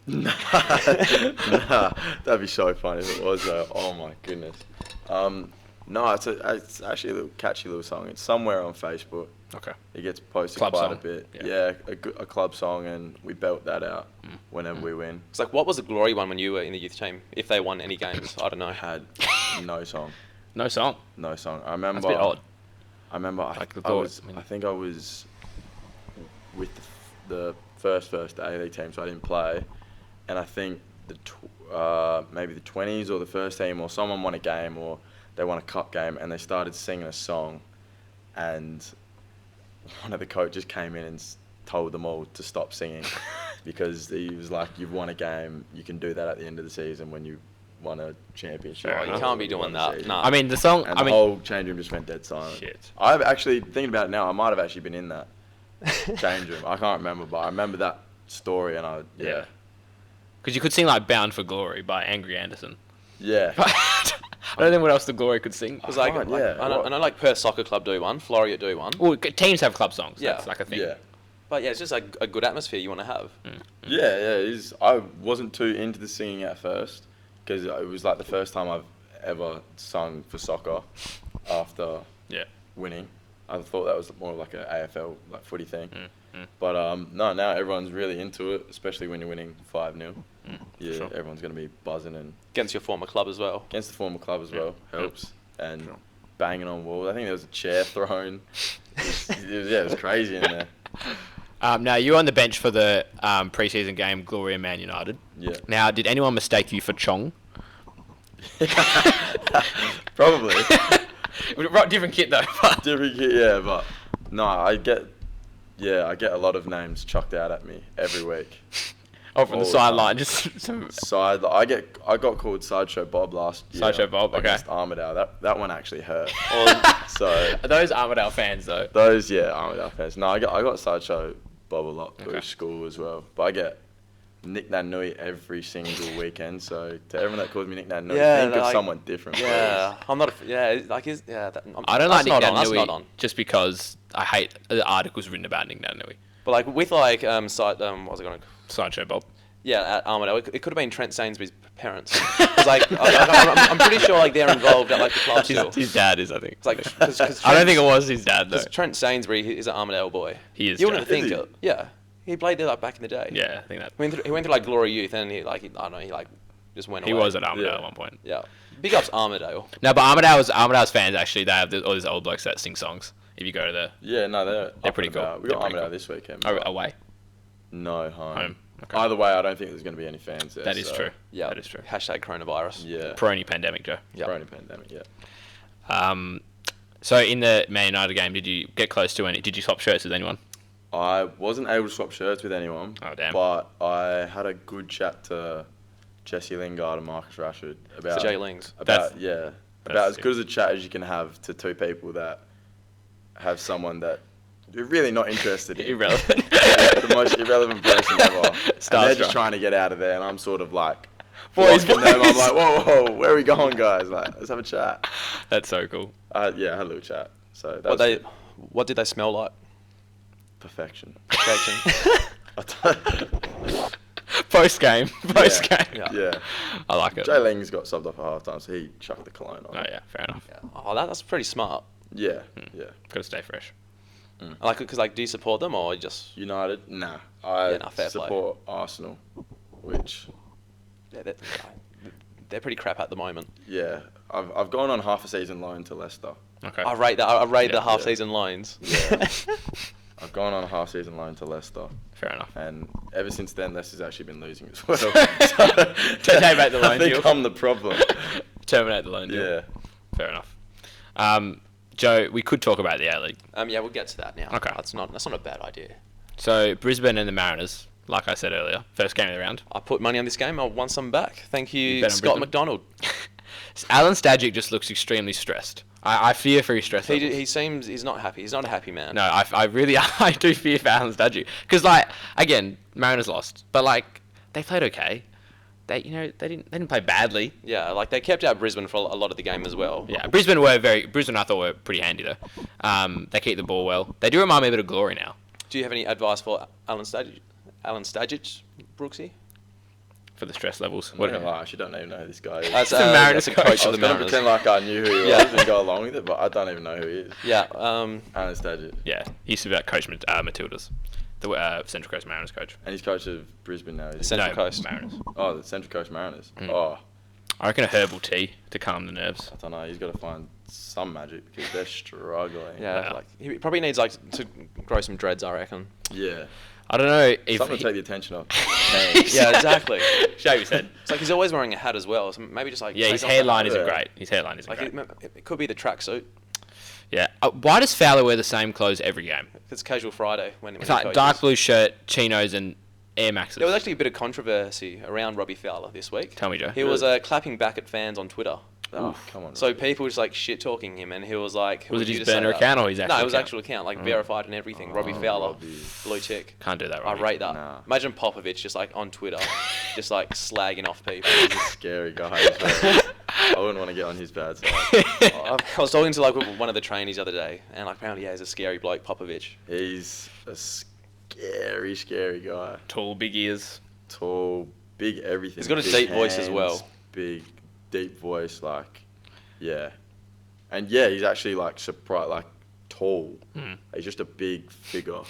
Nah, that'd be so funny if it was though. Oh my goodness. No, it's actually a little catchy little song. It's somewhere on Facebook. Okay. It gets posted Club quite song. a bit. Yeah. Yeah, a club song, and we belt that out whenever we win. It's like, what was the glory one when you were in the youth team? If they won any games, I don't know. Had no song. No song. No song. I remember. That's a bit odd. I remember. Like the I thought, was. I mean- I think I was with the first A-League team, so I didn't play. And I think maybe the 20s or the first team or someone won a game or they won a cup game and they started singing a song, and one of the coaches came in and told them all to stop singing because he was like, "You've won a game. You can do that at the end of the season when you won a championship." Fair Oh, you enough. can't be You doing won the that. season." Nah. I mean, the song. And I the mean, whole change room just went dead silent. Shit. I've actually, thinking about it now, I might have actually been in that change room. I can't remember, but I remember that story, and yeah. Because you could sing like "Bound for Glory" by Angry Anderson. Yeah. I don't know what else the Glory could sing. It was like, can't, like yeah. I know like Perth Soccer Club do one, Floreat do one. Well, teams have club songs. Yeah. That's like a thing. Yeah. But yeah, it's just like a good atmosphere you want to have. Yeah. I wasn't too into the singing at first because it was like the first time I've ever sung for Sokkah after winning. I thought that was more like a AFL like footy thing. But no, now everyone's really into it, especially when you're winning 5-0. Yeah, sure. everyone's going to be buzzing and Against your former club as well. against the former club as well helps. And banging on walls. I think there was a chair thrown. It was crazy in there. Now, you were on the bench for the pre-season game, Gloria Man United. Yeah. Now, did anyone mistake you for Chong? Probably. Different kit, though. Different kid, yeah, but no, I get a lot of names chucked out at me every week. Oh, from All the the time. sideline. Just some... I got called Sideshow Bob last year. Sideshow Bob, okay. Against Armidale. That one actually hurt. So Are those Armidale fans, though? those, Armidale fans. No, I got Sideshow Bob a lot through Okay. school as well. But I get Nick Nanui every single weekend. So to everyone that calls me Nick Nanui, think of someone different. Yeah, please. I'm not. Like is that, I don't like Nick That's not Nanui on. just because I hate the articles written about Nick Nanui. But like with like what was it going? Sideshow Bob. Yeah, at Armidale, it could have been Trent Sainsbury's parents. Because like I'm pretty sure like they're involved at like the club still. His dad is, I think. It's like cause I don't think it was his dad, though. Because Trent Sainsbury is an Armidale boy. He is. You wouldn't Joe. think Is he? it. Yeah, he played there like back in the day. Yeah, I think that. He went through like Glory Youth, and he I don't know, he like just went He away. was at Armidale Yeah. at one point. Yeah, big ups Armidale. No, but Armidale's fans, actually, they have all these old blokes that sing songs. If you go to the Yeah, no, they're pretty up and cool. about. We They're got pretty Armidale cool. this weekend. away. No, home. Home. Okay. Either way, I don't think there's going to be any fans there. That is so, true. Yeah, That is true. Hashtag coronavirus. Yeah. Peroni pandemic, Joe. Yeah. Corona pandemic, yeah. So in the Man United game, did you get close to any? Did you swap shirts with anyone? I wasn't able to swap shirts with anyone. Oh, damn. But I had a good chat to Jesse Lingard and Marcus Rashford about Jay Lings. about That's about as sick. good as a chat as you can have to two people that have someone that you're really not interested in. Irrelevant. The most irrelevant person ever. And they're Starstruck. just trying to get out of there, and I'm sort of like, Boys, blocking them. I'm boys. like, whoa, where are we going, guys? Like, let's have a chat. That's so cool. I had a little chat. So that was What did they smell like? perfection. Perfection. Post game. Yeah. Yeah. I like it. Jay Ling's got subbed off at half time, so he chucked the cologne on. Oh yeah, fair enough. Yeah. Oh, that's pretty smart. Yeah, Hmm. yeah. Got to stay fresh. Like, because like, do you support them or just? United? Nah. I Yeah, nah, fair play. support Arsenal, which, Yeah, they're pretty crap at the moment. yeah, I've gone on half a season loan to Leicester. Okay. I rate that. I rate Yeah. the half-season loans. Yeah. I've gone on a half season loan to Leicester, Fair enough. and ever since then, Leicester's actually been losing as well. Take back the loan I think deal. I'm the problem. Terminate the loan deal. Yeah. Fair enough. Joe, we could talk about the A-League. Yeah, we'll get to that now. Okay. That's not a bad idea. So Brisbane and the Mariners, like I said earlier, first game of the round. I put money on this game. I won some back. Thank You you, bet on Scott Brisbane? McDonald. Alan Stajic just looks extremely stressed. I fear for his stress levels. He seems he's not happy. He's not a happy man. No, I really I do fear for Alan Stajic because again, Mariners lost, but they played okay. They didn't play badly. Yeah, like they kept out Brisbane for a lot of the game as well. Yeah, Brisbane I thought were pretty handy though. They keep the ball well. They do remind me a bit of Glory now. Do you have any advice for Alan Stajic, Brooksy? For the stress levels. I'm not gonna lie, I actually don't even know who this guy is. That's the Mariners that's a coach coach. I of was the gonna Mariners. pretend like I knew who he Yeah. was and go along with it, but I don't even know who he is. Yeah. Alan Stadgett. Yeah, he used to be that coach Matildas, the Central Coast Mariners coach. And he's coach of Brisbane now, is he? Central Coast. Mariners. Oh, the Central Coast Mariners. Mm. Oh, I reckon a herbal tea to calm the nerves. I don't know. He's got to find some magic because they're struggling. Yeah, Wow. like he probably needs to grow some dreads, I reckon. Yeah. I don't know if Something he, to take the attention off. Yeah, exactly. Shave his head. It's like he's always wearing a hat as well, so maybe just like Yeah, take his off the hairline hat. isn't Yeah. great. His hairline isn't Like great. it could be the tracksuit. Yeah. Why does Fowler wear the same clothes every game? It's Casual Friday when It's he like coaches. dark blue shirt, chinos, and Air Maxes. There was actually a bit of controversy around Robbie Fowler this week. Tell me, Joe. He was clapping back at fans on Twitter. Oh, come on. So Robbie. people were just like shit talking him, and he was like, "Who Was it would you his to say burner that?" account or his actual No, it was account? actual account, like verified and everything. Robbie Fowler, Robbie. blue tick. Can't do that, I Robbie. rate that. Nah. Imagine Popovich just like on Twitter, just like slagging off people. He's a scary guy. as well. I wouldn't want to get on his bad side. I was talking to like one of the trainees the other day, and like apparently, yeah, he's a scary bloke, Popovich. He's a scary guy. Tall, big ears. Tall, big everything. He's got a big deep voice as well. Big, deep voice, like, yeah. And yeah, he's actually like surprised, like tall. He's just a big figure.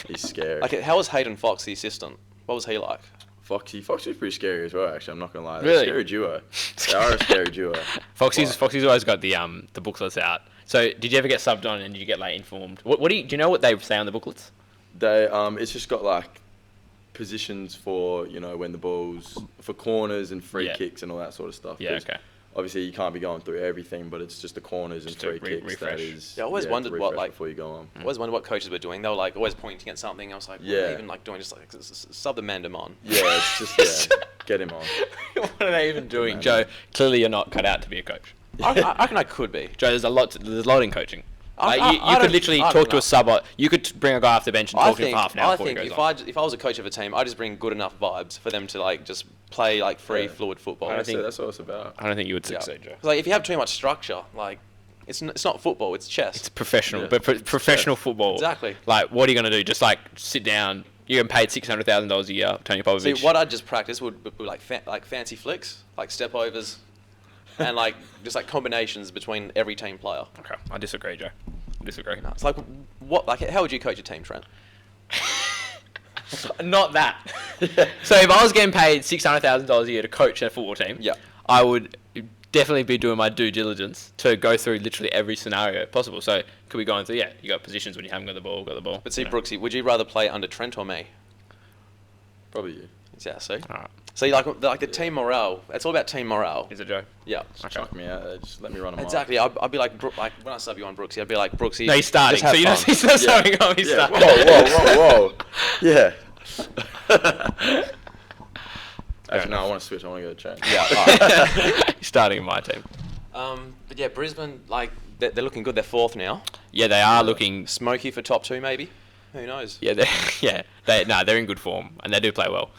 He's scary. Like, how was Hayden Fox, the assistant? What was he like? Foxy's pretty scary as well. Actually, I'm not gonna lie. They're Really? a scary duo. They are a scary duo. Foxy's always got the booklets out. So did you ever get subbed on and did you get like informed? What do you know what they say on the booklets? They it's just got like positions for when the balls for corners and free kicks and all that sort of stuff. Yeah, 'Cause okay. Obviously, you can't be going through everything, but it's just the corners and Just to free kicks refresh. that is. Yeah, I always wondered to what, refresh like- before you go on. I always wondered what coaches were doing. They were like always pointing at something. I was like, what are they even like doing? Just like sub the man on. Yeah, it's just get him on. What are they even doing, Joe? Clearly, you're not cut out to be a coach. I reckon I could be. Joe, there's a lot in coaching. I Like, you could don't- literally I don't talk to know. a sub. You could bring a guy off the bench and I talk to him think, for half an hour I before he think goes if on. if I was a coach of a team, I just bring good enough vibes for them to like just play like free, fluid football. I don't think- that's what it's about. I don't think you would Yeah. succeed, Joe. 'Cause, like if you have too much structure, like it's not football, it's chess. It's professional, Yeah. but professional football. Exactly. Like, what are you going to do? Just like sit down. You're getting paid $600,000 a year, Tony Popovich. See, what I'd just practice would be like fancy flicks, like step overs, and like just like combinations between every team player. Okay, I disagree, Joe. I disagree. No, it's like what like how would you coach a team, Trent? Not that. So if I was getting paid $600,000 a year to coach a football team, Yeah. I would definitely be doing my due diligence to go through literally every scenario possible. So could be going through, you got positions when you haven't got the ball. But see, you know. Brooksy, would you rather play under Trent or me? Probably you. Yeah, see. Alright. See, like the team morale. It's all about team morale. Is it Joe? Yeah. Okay. Chuck me out there. Just let me run them Exactly. I'd be like, like when I sub you on Brooksy, I'd be like, Brooksy. No, he's starting. just have So you know fun. he's not Yeah. subbing on. He's Yeah. starting. Whoa. Yeah. Actually, no, I want to switch. I want to go to change. Yeah. alright. He's starting in my team. But yeah, Brisbane, like they're looking good. They're fourth now. Yeah, they are looking. Smoky for top two, maybe. Who knows? Yeah, they're in good form and they do play well.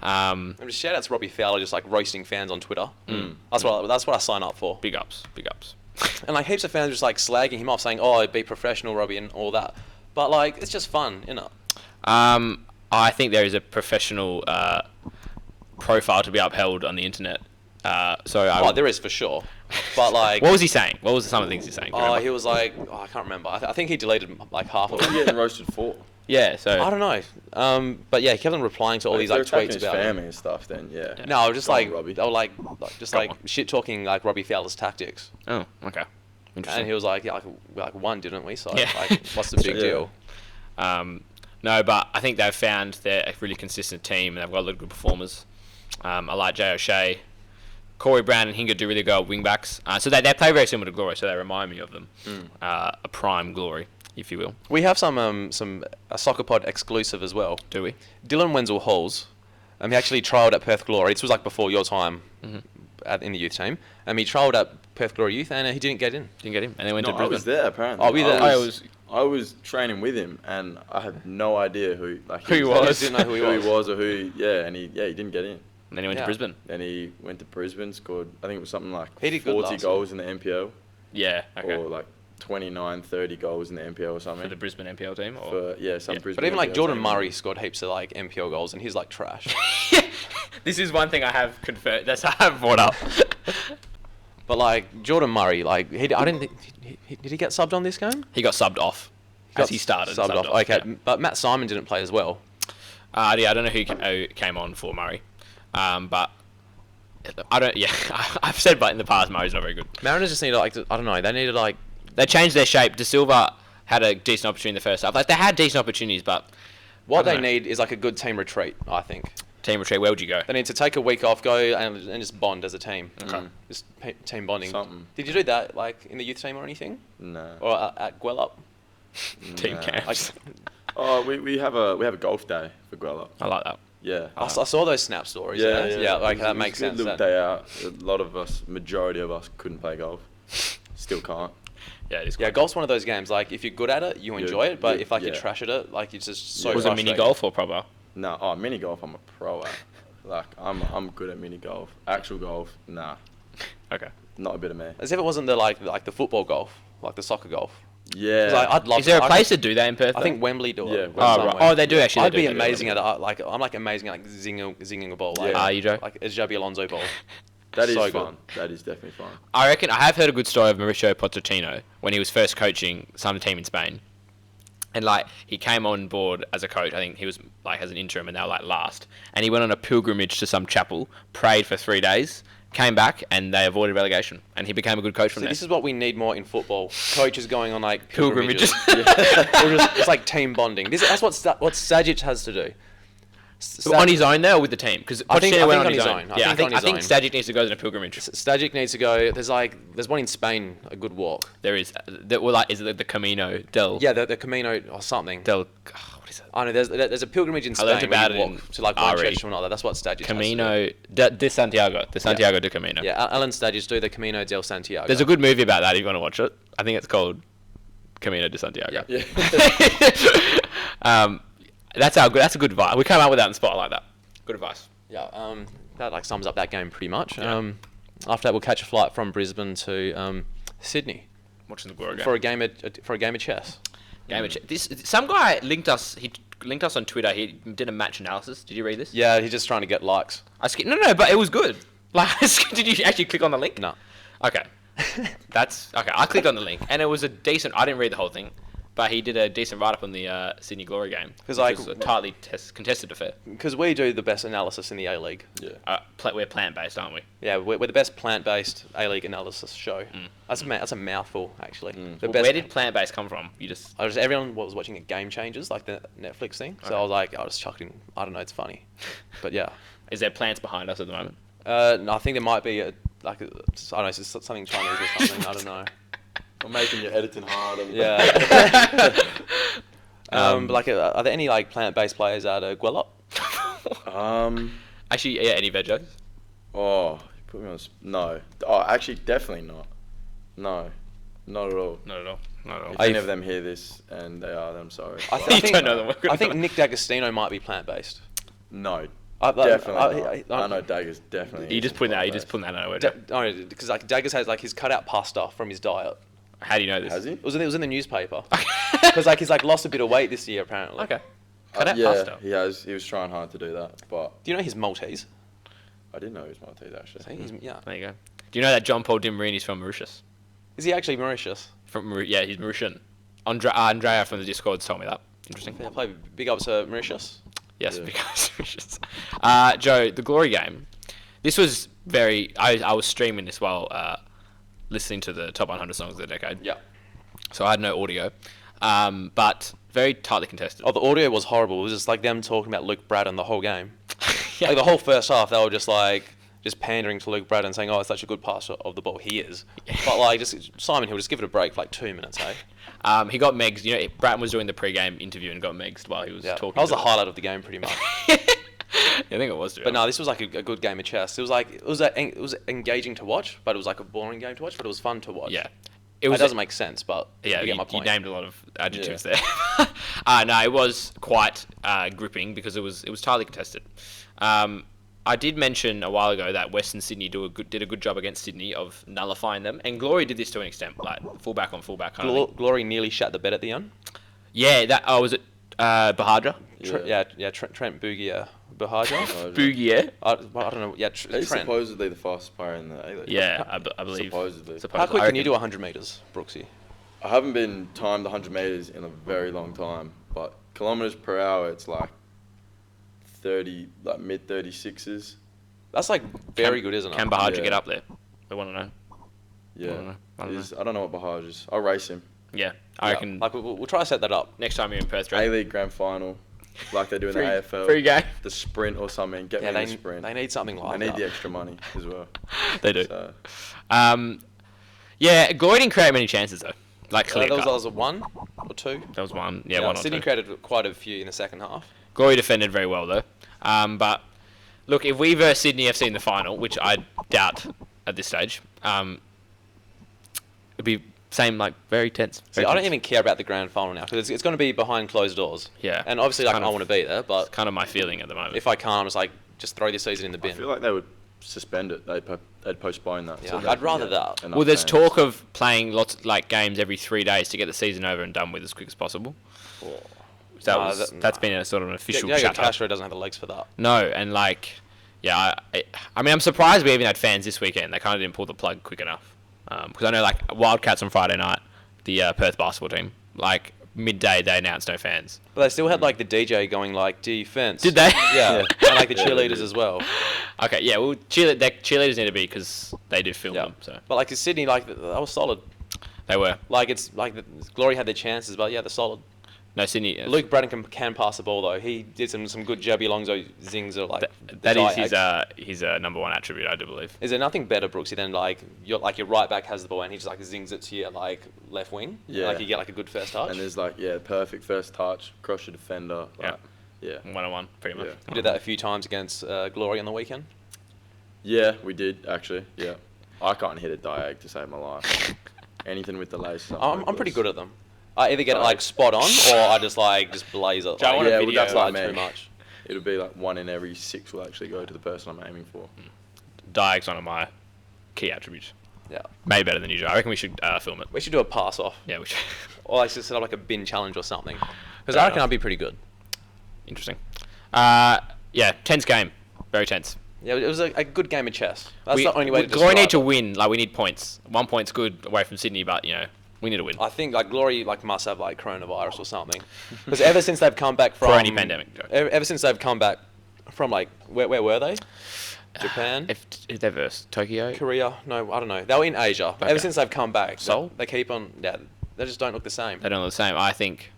And just shout out to Robbie Fowler, just like roasting fans on Twitter. That's what I sign up for. Big ups. And like heaps of fans just like slagging him off, saying, "Oh, be professional, Robbie," and all that. But like, it's just fun, you know. I think there is a professional profile to be upheld on the internet. There is for sure. But like, What was he saying? What was some of the things he's saying? Do you oh, remember? he was like, I can't remember. I think he deleted like half of What are you it. getting roasted for? Yeah, so I don't know. But yeah, he kept on replying to all these If like they're attacking tweets his about him. family and stuff, then yeah. No, just Go on, like Robbie. they were like just Go like on. shit talking like Robbie Fowler's tactics. Oh, okay. Interesting. And he was like, yeah, like one, didn't we? So Yeah. like, what's the big Yeah. deal? No, but I think they've found they're a really consistent team and they've got a lot of good performers. I like Jay O'Shea. Corey Brown and Hinga do really go at wing backs. So they play very similar to Glory, so they remind me of them. A prime Glory, if you will. We have some a Soccer Pod exclusive as well. Do we? Dylan Wenzel Halls, he actually trialled at Perth Glory. This was like before your time in the youth team. He trialled at Perth Glory Youth and he didn't get in. Didn't get him. And they went No, to I Brisbane. was there apparently. Oh, were you there? I was training with him, and I had no idea who Who he was. Just didn't know who he was. or who. Yeah, and he didn't get in. And then he went to Yeah. Brisbane. Then he went to Brisbane, scored. I think it was something like He did good 40 last goals in the NPL, Yeah, okay. or like 29, 30 goals in the NPL or something. For the Brisbane NPL team? Or? For some Yeah. Brisbane. But even like NPL Jordan team. Murray scored heaps of like MPL goals and he's like trash. This is one thing I have confirmed. That's how I've brought up. But like Jordan Murray, like I didn't think did he get subbed on this game? He got subbed off as he started. Subbed off. Okay, yeah. but Matt Simon didn't play as well. I don't know who came on for Murray, but I don't. Yeah, I've said, but in the past Murray's not very good. Mariners just needed like I don't know. They needed like They changed their shape. De Silva had a decent opportunity in the first half. Like they had decent opportunities, but what I they don't know. need is like a good team retreat. I think team retreat. Where would you go? they need to take a week off, go and just bond as a team. Okay. Just team bonding. Something. Did you do that like in the youth team or anything? No. Or at Gwelup? Team Nah. camps. Oh, we have a golf day for Gwelup. I like that. Yeah. I saw those snap stories. Yeah, like It that was makes a good sense. little That- day out. A lot of us, majority of us, couldn't play golf. Still can't. Yeah, it is. Yeah, Good. golf's one of those games. Like if you're good at it, you enjoy it. But if like you're yeah. trash at it, like it's just so. Yeah. Was it frustrating. mini golf or proper? No, mini golf. I'm a pro at. Like I'm good at mini golf. Actual golf, nah, Okay. not a bit of me. As if it wasn't the like the football golf, like the soccer golf. Yeah. 'Cause I'd love Is there a I place think- to do that in Perth? I think Wembley do Yeah, it. Wembley. Oh, somewhere. right. Oh, they do actually. I'd they be do, they do, amazing they do. at it. I'm like amazing at zinging a ball. Like, Yeah. You Joe? like it's Xabi Alonso ball. That is So good. fun. That is definitely fun. I reckon I have heard a good story of Mauricio Pochettino when he was first coaching some team in Spain. And like he came on board as a coach. I think he was like as an interim, and they were like last. And he went on a pilgrimage to some chapel, prayed for 3 days, came back, and they avoided relegation. And he became a good coach from See, there. this is what we need more in football. Coaches going on like Pilgrimages. pilgrimages. Or just, it's like team bonding. That's what Sajic has to do. On his own there or with the team? Because I think Pochettino went on on his his own. own. Yeah, I think on I his think own. Stajic needs to go on a pilgrimage. Stajic needs to go. There's one in Spain, a good walk. There is. Well, like, is it the Camino del... Yeah, the Camino or something. Del... what is it? I know there's a pilgrimage in I Spain learnt where about you it walk in to like one RE. church or another. That's what Stajic has to do. Camino de Santiago. The Santiago de Camino. Yeah, Alan Stajic do the Camino del Santiago. There's a good movie about that if you want to watch it. I think it's called Camino de Santiago. Yeah. Yeah. That's a good advice. We came up with that in the spot like that. Good advice. Yeah, that like sums up that game pretty much. Yeah. After that, we'll catch a flight from Brisbane to Sydney Watching the Glory game. for a game of chess. Some guy linked us. He linked us on Twitter. He did a match analysis. Did you read this? Yeah, he's just trying to get likes. No, but it was good. Like, did you actually click on the link? No. Okay. That's okay. I clicked on the link, and it was a decent. I didn't read the whole thing, but he did a decent write up on the Sydney Glory game. 'Cause, Which like, was a tightly contested affair. Because we do the best analysis in the A-League. Yeah. We're plant based, aren't we? Yeah, we're the best plant-based A-League analysis show. That's a mouthful, actually. The best. Where did plant based come from? You just Everyone was watching it Game Changers, like the Netflix thing. So Okay. I was like, I'll just chuck it in. I don't know, it's funny. But yeah. is there plants behind us at the moment? No, I think there might be I don't know, it's just something Chinese or something. I don't know. I'm making your editing hard. Yeah. But like, are there any like plant-based players at Guelop? Actually, yeah. Any veggies? Oh, you put me on. No. Oh, actually, definitely not. No, not at all. Not at all. Not at all. If any of them hear this and they are, then I'm sorry. I, You I think, don't know them. I think Nick D'Agostino might be plant-based. No, Like, definitely not. I know Dagger's definitely. You just putting that. You just putting that out. Because like Daggers has like his cut out pasta from his diet. How do you know this? Has he? It was in the newspaper. Because like he's like lost a bit of weight this year apparently. Okay. Cut out Yeah, pasta. he has. He was trying hard to do that, but Do you know he's Maltese? I didn't know he was Maltese actually. See, yeah. There you go. Do you know that John Paul Di Marini's from Mauritius? Is he actually Mauritius? Yeah, he's Mauritian. Andrea from the Discord told me that. Interesting. Fair play. Big ups to Mauritius. Yes, Yeah. because Mauritius. Joe, the Glory game. This was I was streaming this while listening to the top 100 songs of the decade. Yeah. So I had no audio, but very tightly contested. Oh, the audio was horrible. It was just like them talking about Luke Braddon the whole game. Yeah. Like the whole first half, they were just pandering to Luke Braddon, saying, "Oh, it's such a good passer of the ball." He is, but like just Simon Hill, just give it a break for like 2 minutes, hey? He got megs. You know, Bratton was doing the pre-game interview and got megs while he was Yeah, talking. that was to the us. highlight of the game, pretty much. I think it was. But no, this was like a good game of chess. It was engaging to watch, but it was like a boring game to watch. But it was fun to watch. Yeah. It doesn't make sense, but Yeah, you you, get my you point. named a lot of adjectives there. No, it was quite gripping because it was tightly contested. I did mention a while ago that Western Sydney did a good job against Sydney of nullifying them, and Glory did this to an extent, like fullback on fullback kind of thing. Glory nearly shat the bed at the end. Yeah, was it Bahadra? Trent Bougier Bahaja. Bougier? I don't know. Yeah, He's Trent. supposedly the fastest player in the A-League. Yeah, I believe. Supposedly. How quick I can you reckon- do 100 meters, Brooksy? I haven't been timed 100 meters in a very long time, but kilometers per hour, it's like 30, like mid 36s. That's like very good, isn't it? Can Bahadra Yeah. get up there? I want to know. Yeah. I don't know. I don't know what Bahaj is. I'll race him. Yeah, I Yeah, reckon Like we'll try to set that up. next time you're in Perth, right? A-League Grand Final, like they do in the AFL. Free game. The sprint or something. Get Yeah, me in they the sprint. need something like They need that. the extra money as well. They do. So, Yeah, Glory didn't create many chances though. Like clear That cut. was a 1 or 2. That was one. Yeah, one or Sydney two. created quite a few in the second half. Glory defended very well though. But look, if we verse Sydney FC in the final, which I doubt at this stage, it'd be same like very tense. See, I don't even care about the grand final now because it's going to be behind closed doors. Yeah. And obviously, It's like, kind I of- want to be there, but Kind of my feeling at the moment. if I can't, I'm just like, just throw this season in the I bin. feel like they would suspend it. They'd postpone that. Yeah, so they I'd can rather get that. enough Well, there's fans. talk of playing lots of games every 3 days to get the season over and done with as quick as possible. That's been a sort of an official chatter. Castro doesn't have the legs for that. No, and I mean, I'm surprised we even had fans this weekend. They kind of didn't pull the plug quick enough. Because I know, Wildcats on Friday night, the Perth basketball team, midday they announced no fans. But they still had the DJ going defense. Did they? Yeah, and the Yeah, cheerleaders they did. as well. Okay, yeah. Well, their cheerleaders need to be because they do film Yeah. them. So But Sydney, that was solid. they were. Glory had their chances, but yeah, they're solid. No, Sydney. Luke Braden can pass the ball though. He did some good Jabby Alonso zings or that is his number one attribute, I do believe. Is there nothing better, Brooksy, than your right back has the ball and he just zings it to your left wing? Yeah. You get a good first touch. And there's perfect first touch, cross your defender. Yeah. 1-on-1, pretty much. Yeah. We did that a few times against Glory on the weekend. Yeah, we did actually. Yeah. I can't hit a diag to save my life. Anything with the lace. I'm pretty good at them. I either get it Like- spot on or I just blaze it. Joe, I want a yeah, video well, that's like too me. much. It'll be 1 in every 6 will actually go to the person I'm aiming for. Diag's one of my key attributes. Yeah. Maybe better than usual. I reckon we should film it. We should do a pass off. Yeah, we should. Or just set up a bin challenge or something. Because Fair I reckon enough. I'd be pretty good. Interesting. Tense game. Very tense. Yeah, it was a good game of chess. That's the only way to Glory describe need to it. win. We need points. 1 point's good away from Sydney, but we need to win. I think Glory must have coronavirus or something. Because ever since they've come back from... For any pandemic, Joe. Ever since they've come back from where were they? Japan? If they're versus Tokyo. Korea? No, I don't know. They were in Asia. But Okay. ever since they've come back, Seoul? they keep on... Yeah, they just don't look the same. They don't look the same. I think,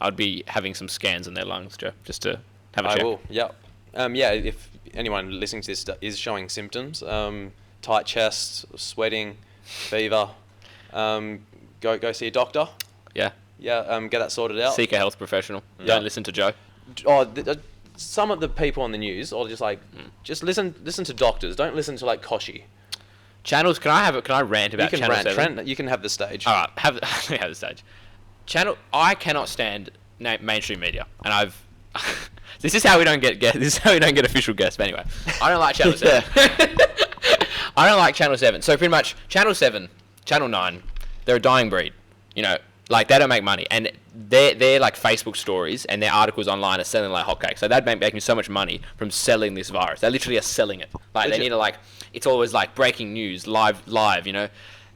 I'd be having some scans in their lungs, Joe, just to have a check. I will, yep. If anyone listening to this is showing symptoms, tight chest, sweating, fever, go see a doctor. Yeah. Yeah, get that sorted out. Seek a health professional. Yeah. Don't listen to Joe. Some of the people on the news, or just listen to doctors. Don't listen to Koshi. Channels, can I rant about You can Channel rant. 7? Trent, you can have the stage. Alright, let me have the stage. I cannot stand mainstream media, and this is how we don't get official guests. But anyway, I don't like Channel 7. I don't like Channel 7. So pretty much, Channel 7, Channel 9, they're a dying breed. They don't make money, and their Facebook stories and their articles online are selling like hotcakes. So they'd be making so much money from selling this virus. They literally are selling it. They need to it's always breaking news, live,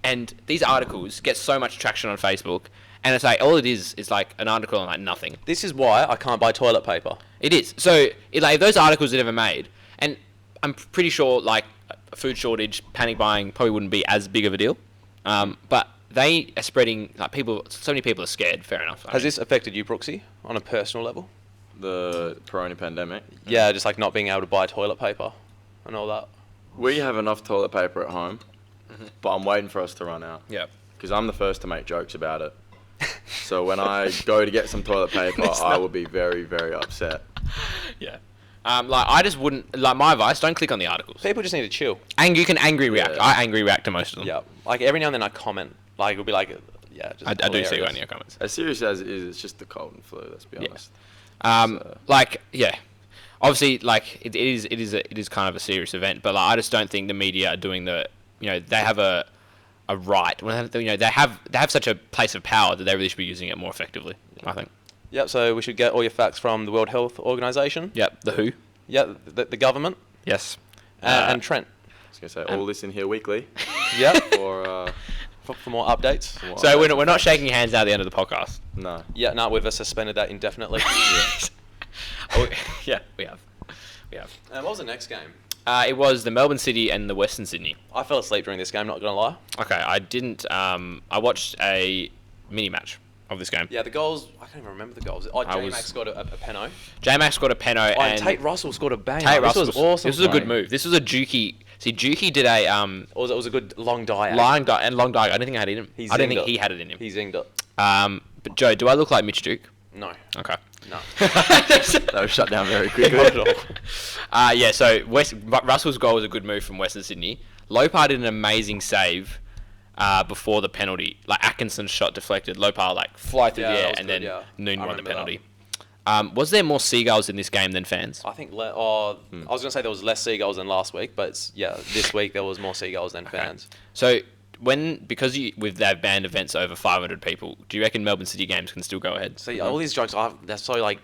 and these articles get so much traction on Facebook. And it's all it is an article on nothing. This is why I can't buy toilet paper. It is. So if those articles are ever made, and I'm pretty sure a food shortage, panic buying probably wouldn't be as big of a deal. But they are spreading people. So many people are scared. Fair enough. Has this affected you, Brooksy, on a personal level? The Peroni pandemic. Yeah, just not being able to buy toilet paper and all that. We have enough toilet paper at home, but I'm waiting for us to run out. Yeah. Because I'm the first to make jokes about it. So when I go to get some toilet paper, I will be very, very upset. Yeah. I just wouldn't my advice. Don't click on the articles. People just need to chill. You can angry react. Yeah. I angry react to most of them. Yeah, every now and then I comment. It'll be just I do see hilarious. one in your comments. As serious as it is, it's just the cold and flu. Let's be Yeah. honest. Obviously, it is kind of a serious event, but I just don't think the media are doing they have a right. They have such a place of power that they really should be using it more effectively. I think. Yep, so we should get all your facts from the World Health Organization. Yep. The WHO. Yeah, the government. Yes. And Trent. I was going to say, all this in here weekly. Yep. Or, for more updates. So we're not shaking hands now at the end of the podcast. no. Yeah, no, we've suspended that indefinitely. Yeah, we have. What was the next game? It was the Melbourne City and the Western Sydney. I fell asleep during this game, not gonna lie. Okay, I didn't. I watched a mini match of this game. Yeah, the goals, I can't even remember the goals. J-Max got a penno. J-Max got a penno and Tate Russell scored a banger. Tate Russell This was awesome. This was a good play. move. This was a Juki. See, Juki did a It was a good long diag. long dive. I don't think I had it in him. He I don't zinged think it. he had it in him. He zinged it. But Joe, do I look like Mitch Duke? No. Okay. No. That was shut down very quickly. Not at all. Yeah. So Russell's goal was a good move from Western Sydney. Lopar did an amazing save before the penalty. Atkinson's shot deflected. Lopar fly through Yeah, the that air was and good, then yeah. Noon I won the remember penalty. Was there more seagulls in this game than fans? I think. I was gonna say there was less seagulls than last week, but this week there was more seagulls than fans. So because they've banned events over 500 people, do you reckon Melbourne City games can still go ahead? See, all these jokes, they're so like,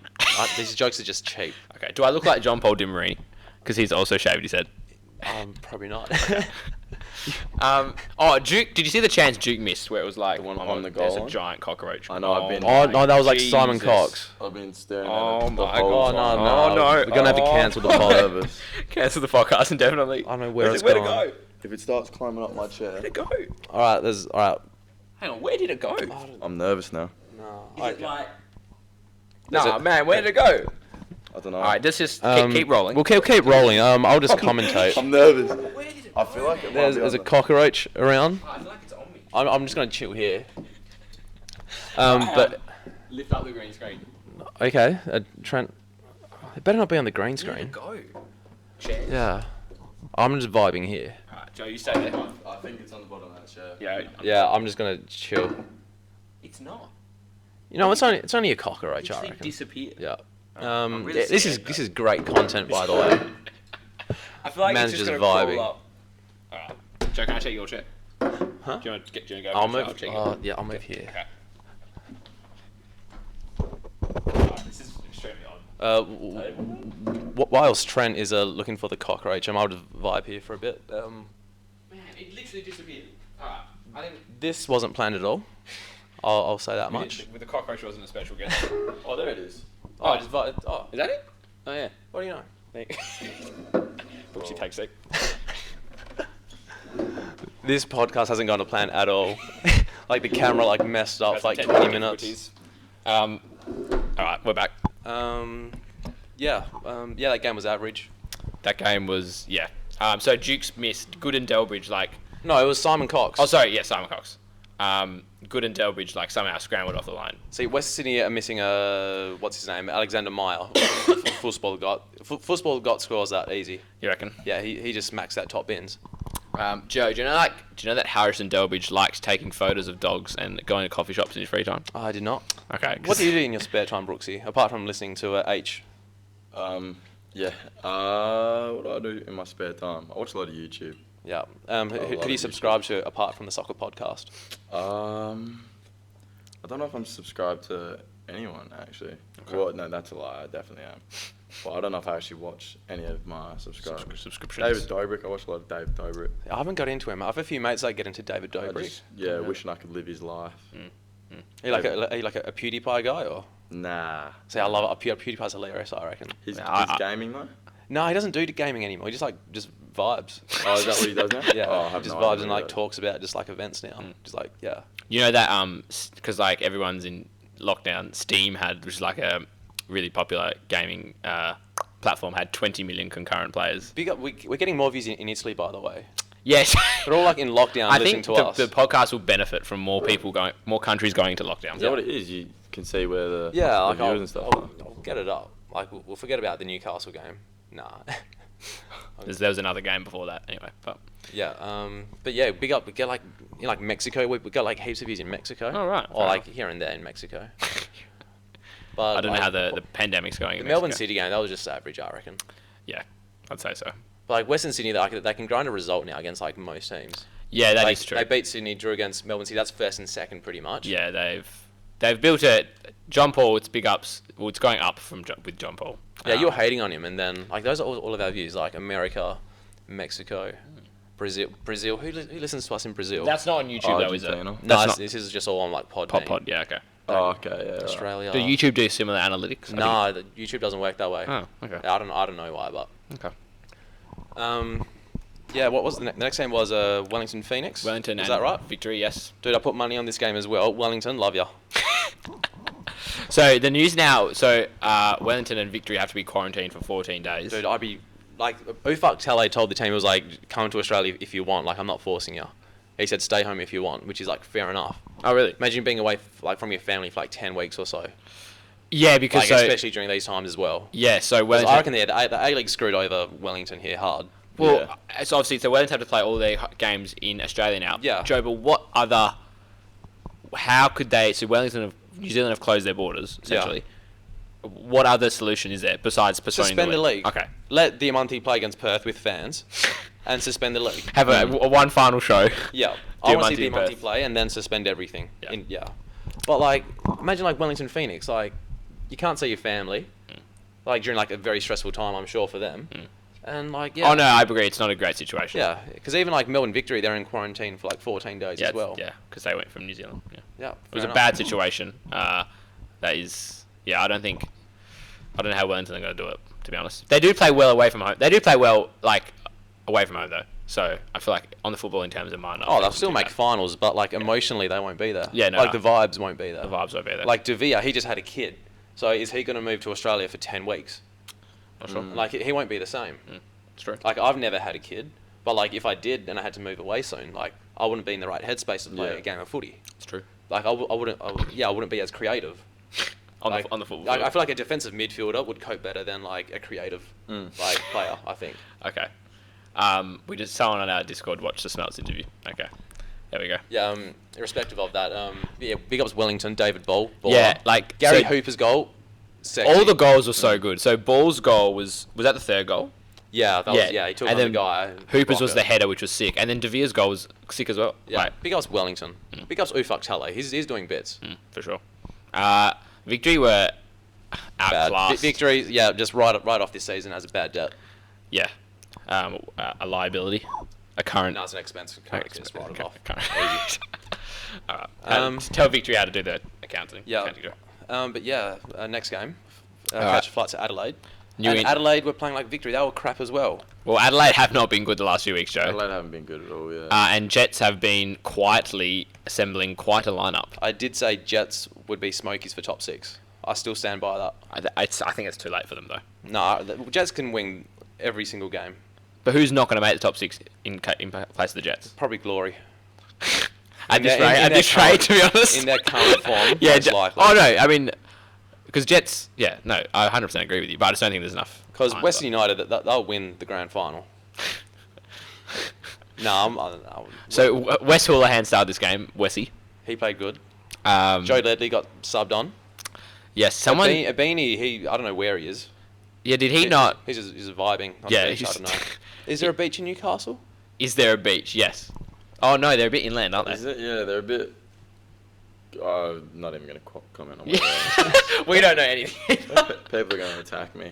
these jokes are just cheap. Okay. Do I look like John Paul Dimarini? Because he's also shaved his head. Probably not. Duke. Did you see the chance Duke missed where it was like one on the there's goal a giant cockroach? I know, I've been- Oh no, that was like Jesus. Simon Cox. I've been staring Oh at it the my whole God, time. no. We're gonna have to cancel the I'm pod. nervous. Cancel the podcast indefinitely. I don't know where it's Where'd gone. it go? If it starts climbing up my chair, Where'd it go? All right. Hang on, where did it go? I'm nervous now. No. Is it like... Is Nah, it- man, where did it go? I don't know. Alright, let's just keep rolling. We'll keep rolling. I'll just commentate. I'm nervous. Where did it I feel like it might There's be a on cockroach around. I feel like it's on me. I'm just gonna chill here. But Lift up the green screen. okay, Trent. It better not be on the green Where did it screen. go? Chairs. Yeah. I'm just vibing here. Alright, Joe, you stay there. I think it's on the bottom of that chair. Yeah. Yeah, I'm just gonna chill. It's not. You know, it's only a cockroach, I It reckon. disappeared. Yeah. I'm really This scared, is great content, by the way. I feel like Man's it's just just gonna vibing. crawl up. Alright. Joe, can I take your chair? Huh? Do you want to go? I'll for a move. shower? Check it. Yeah, I'll move here. Okay. Alright, this is extremely odd. Whilst Trent is looking for the cockroach, I'll just vibe here for a bit. Man, it literally disappeared. Alright. I think This wasn't planned at all. I'll say that much. with the cockroach wasn't a special guest. Oh, there it is. Oh, just vibe. Oh, Is that it? oh yeah. What do you know? Oopsie, take sec. This podcast hasn't gone to plan at all. Like the camera messed up for like 20 minutes. Alright, we're back. Yeah, that game was average. That game was, yeah. So Duke's missed. Good and Delbridge, No, it was Simon Cox. Oh, sorry, yeah, Simon Cox. Good and Delbridge, somehow scrambled off the line. See, West Sydney are missing what's his name? Alexander Meyer. Fußball got scores that easy. You reckon? Yeah, he just smacks that top bins. Joe, do you know that Harrison Delbridge likes taking photos of dogs and going to coffee shops in his free time? I did not. Okay. What do you do in your spare time, Brooksy? Apart from listening to H. Yeah. What do I do in my spare time? I watch a lot of YouTube. Yeah. love Who do you YouTube. subscribe to apart from the Sokkah podcast? I don't know if I'm subscribed to anyone actually. Well, no, that's a lie. I definitely am. But I don't know if I actually watch any of my subscribers. Subscriptions. David Dobrik. I watch a lot of David Dobrik. I haven't got into him. I have a few mates that get into David I Dobrik. just, yeah, wishing I could live his life. Are you like a PewDiePie guy or? Nah. See, I love it. PewDiePie's hilarious, I reckon. He's I- gaming though. No, he doesn't do gaming anymore. He just vibes. Oh, is that what he does now? Yeah, Oh, I have just no vibes idea and what that is. talks about just events now. Just yeah. You know that because everyone's in lockdown, Steam which is a really popular gaming platform, had 20 million concurrent players. Big up. We're getting more views in Italy, by the way. Yes. They're all in lockdown I listening think to us. the podcast will benefit from more countries going into lockdown. Is that what it is? You can see where the yeah, the like viewers I'll, and stuff. I'll get it up. We'll forget about the Newcastle game. Nah. There was another game before that anyway. But Yeah. But yeah, big up. We get Mexico. We got heaps of views in Mexico. Oh, right. Or Fair enough. here and there in Mexico. But I don't know how the pandemic's going. the in Melbourne Mexico. City game, that was just average, I reckon. Yeah, I'd say so. But Western Sydney, they can grind a result now against most teams. Yeah, that is true. They beat Sydney, drew against Melbourne City. That's first and second, pretty much. Yeah, they've built it. John Paul, it's big ups. Well, it's going up with John Paul. Yeah, you're hating on him, and then those are all of our views, America, Mexico, Brazil. Who listens to us in Brazil? That's not on YouTube though, is it? Argentina. no, That's not this is just all on Podbean. Pod. Yeah, okay. Oh, okay, yeah. Right. Australia. Do YouTube do similar analytics? No, the YouTube doesn't work that way. Oh, okay. I don't know why, but Okay. yeah. What was the next game? Was Wellington Phoenix. Wellington. Is and that right? Victory, yes. Dude, I put money on this game as well. Wellington, love ya. So the news now. So Wellington and Victory have to be quarantined for 14 days. Dude, I'd be Ufak Tele told the team, he was come to Australia if you want. I'm not forcing you. He said stay home if you want, which is fair enough. Oh, really? Imagine being away from your family for 10 weeks or so. Yeah, because Especially during these times as well. yeah. So 'Cause Wellington. I reckon the A-League screwed over Wellington here hard. Well, so obviously, Wellington have to play all their games in Australia now. Yeah. Joe, but how could they? So Wellington, New Zealand have closed their borders essentially. what other solution is there besides postponing Suspend the league. Okay. Let Diamante play against Perth with fans, and suspend the league. Have a one final show. Yeah, I want to see Diamante in Diamante Perth. play and then suspend everything. Yeah. But like, imagine like Wellington Phoenix. Like, you can't see your family, like during like a very stressful time. I'm sure for them. And like, yeah. Oh no, I agree. It's not a great situation. Yeah, because even like Melbourne Victory, they're in quarantine for like 14 days as well. Yeah, because they went from New Zealand. Yeah. Yeah. It was fair a enough. bad situation. That is, I don't know how Wellington are going to do it. To be honest, they do play well away from home. They do play well like away from home though. So I feel like on the footballing terms, it might not. Oh, be they'll still too make bad. finals, but like emotionally, they won't be there. Yeah, no, Like no. the vibes won't be there. The vibes won't be there. Like De Villa, he just had a kid, so is he going to move to Australia for 10 weeks? Not sure. Like he won't be the same. It's true. Like I've never had a kid, but like if I did and I had to move away soon, like I wouldn't be in the right headspace to play a game of footy. It's true. Like I wouldn't be as creative. On Like, the football. Like, field. I feel like a defensive midfielder would cope better than like a creative like player. I think. Okay. We just someone on our Discord watched the Smelts interview. Okay. There we go. Yeah. Irrespective of that, yeah. Big ups Wellington, David Ball. Yeah, like Gary so Hooper's goal. Sexy. all the goals were so good. So Ball's goal was that the third goal? Yeah, that was, yeah, he took and on then the guy. Hooper's was Rocker. the header, which was sick, and then De Veer's goal was sick as well. Yeah, Like, big ups Wellington. Big ups Ufuk Tale. He's doing bits. for sure. Victory were Bad. outclassed. Victory, yeah, just right off this season as a bad debt. Yeah. A liability. A current. No, it's an expense. Can't just write it off. Current. Alright. Um, Tell Victory how to do the accounting. Yeah. Accounting job. But yeah, next game. Alright. Catch a flight to Adelaide. New And in- Adelaide were playing like Victory. They were crap as well. Well, Adelaide have not been good the last few weeks, Joe. Adelaide haven't been good at all. Yeah. And Jets have been quietly assembling quite a lineup. I did say Jets would be Smokies for top 6. I still stand by that. I think it's too late for them though. No, the Jets can win every single game. But who's not going to make the top 6 in place of the Jets? Probably Glory. At this In their- rate, in at their this current- rate, to be honest. In their current form, yeah. most likely. Oh no, I mean, because Jets. Yeah, no, I 100% agree with you, but I just don't think there's enough. Because time, Western but- United, they'll win the grand final. No, So Wes Houlihan started this game. Wessie. he played good. Joe. Joe Ledley got subbed on. Yes, someone. Beanie, I don't know where he is. Yeah, did he not? He's just vibing on Yeah, the beach, I he's- don't know. Is there a beach in Newcastle? Is there a beach? Yes. Oh no, they're a bit inland, aren't Is they? it? Yeah, they're a bit. Not even gonna comment on Yeah. what We don't know anything. people are gonna attack me.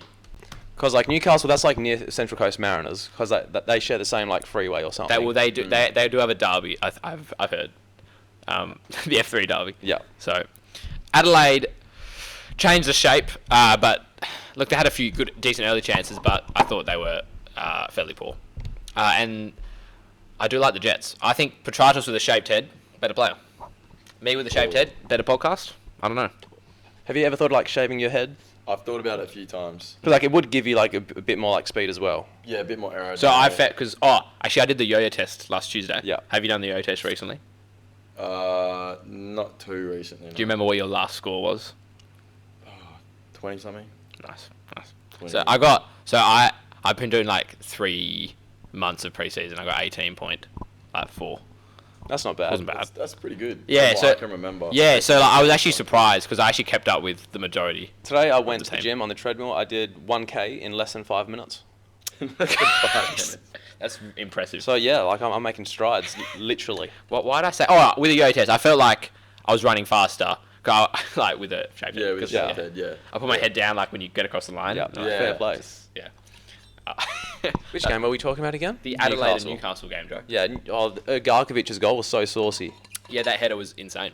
Because like Newcastle, that's like near Central Coast Mariners. Because they share the same like freeway or something. They do. They do have a derby. I've heard. The F3 derby. Yeah. So, Adelaide changed the shape, but look, they had a few decent early chances, but I thought they were fairly poor. And I do like the Jets. I think Petratos with a shaped head, better player. Me with a shaped head, better podcast. I don't know. Have you ever thought of, like shaving your head? I've thought about it a few times. Because like it would give you like a bit more like speed as well. Yeah, a bit more aerodynamic. So I felt because actually I did the yo-yo test last Tuesday. Yeah. Have you done the yo-yo test recently? Not too recently. Do you remember what your last score was? 20 something? Nice. 20. So I've been doing like 3 months of preseason. I got 18.4. That's not bad. Wasn't bad. That's pretty good. Yeah, From so what I can remember. Yeah, so like, I was actually surprised because I actually kept up with the majority. Today I went to the team. gym on the treadmill. I did 1K in less than 5 minutes. That's impressive. So yeah, like I'm making strides, literally. Why did I say? Oh, with the yo test, I felt like I was running faster. Like with a shape. Yeah, with 'cause, the head, yeah. I put my head down like when you get across the line. Yeah, Like, fair play. Yeah. Which game are we talking about again? The Adelaide and Newcastle game, Joe. Yeah, Garkovic's goal was so saucy. Yeah, that header was insane.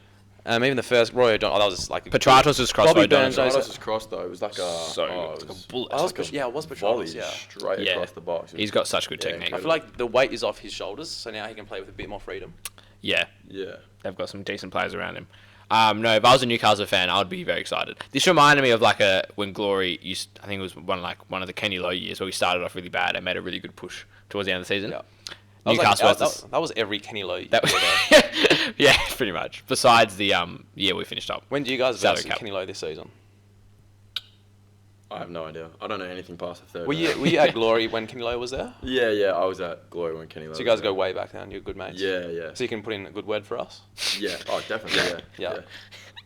Even the first Roy O'Donnell, that was just like Petratos was crossed Bobby by Burns, O'Donnell. those- Petratos' cross though, it was like a So good. it It's like was a bullet. I was, It's like a yeah, it was volley Petratos, yeah. straight Yeah. across the box. He's got such good Yeah, technique. I feel like the weight is off his shoulders, so now he can play with a bit more freedom. Yeah, Yeah. they've got some decent players around him. No, if I was a Newcastle fan, I would be very excited. This reminded me of like when Glory used. I think it was one of the Kenny Lowe years where we started off really bad and made a really good push towards the end of the season. Yeah. Newcastle That was every Kenny Lowe year. that was, yeah, pretty much. Besides the year we finished up. When do you guys Salary versus cap. Kenny Lowe this season? I have no idea. I don't know anything past the third. Were you at Glory when Kenny Lowe was there? Yeah, I was at Glory when Kenny Lowe. So you guys go way back then. You're good mates. Yeah. So you can put in a good word for us. Yeah. Oh, definitely. Yeah.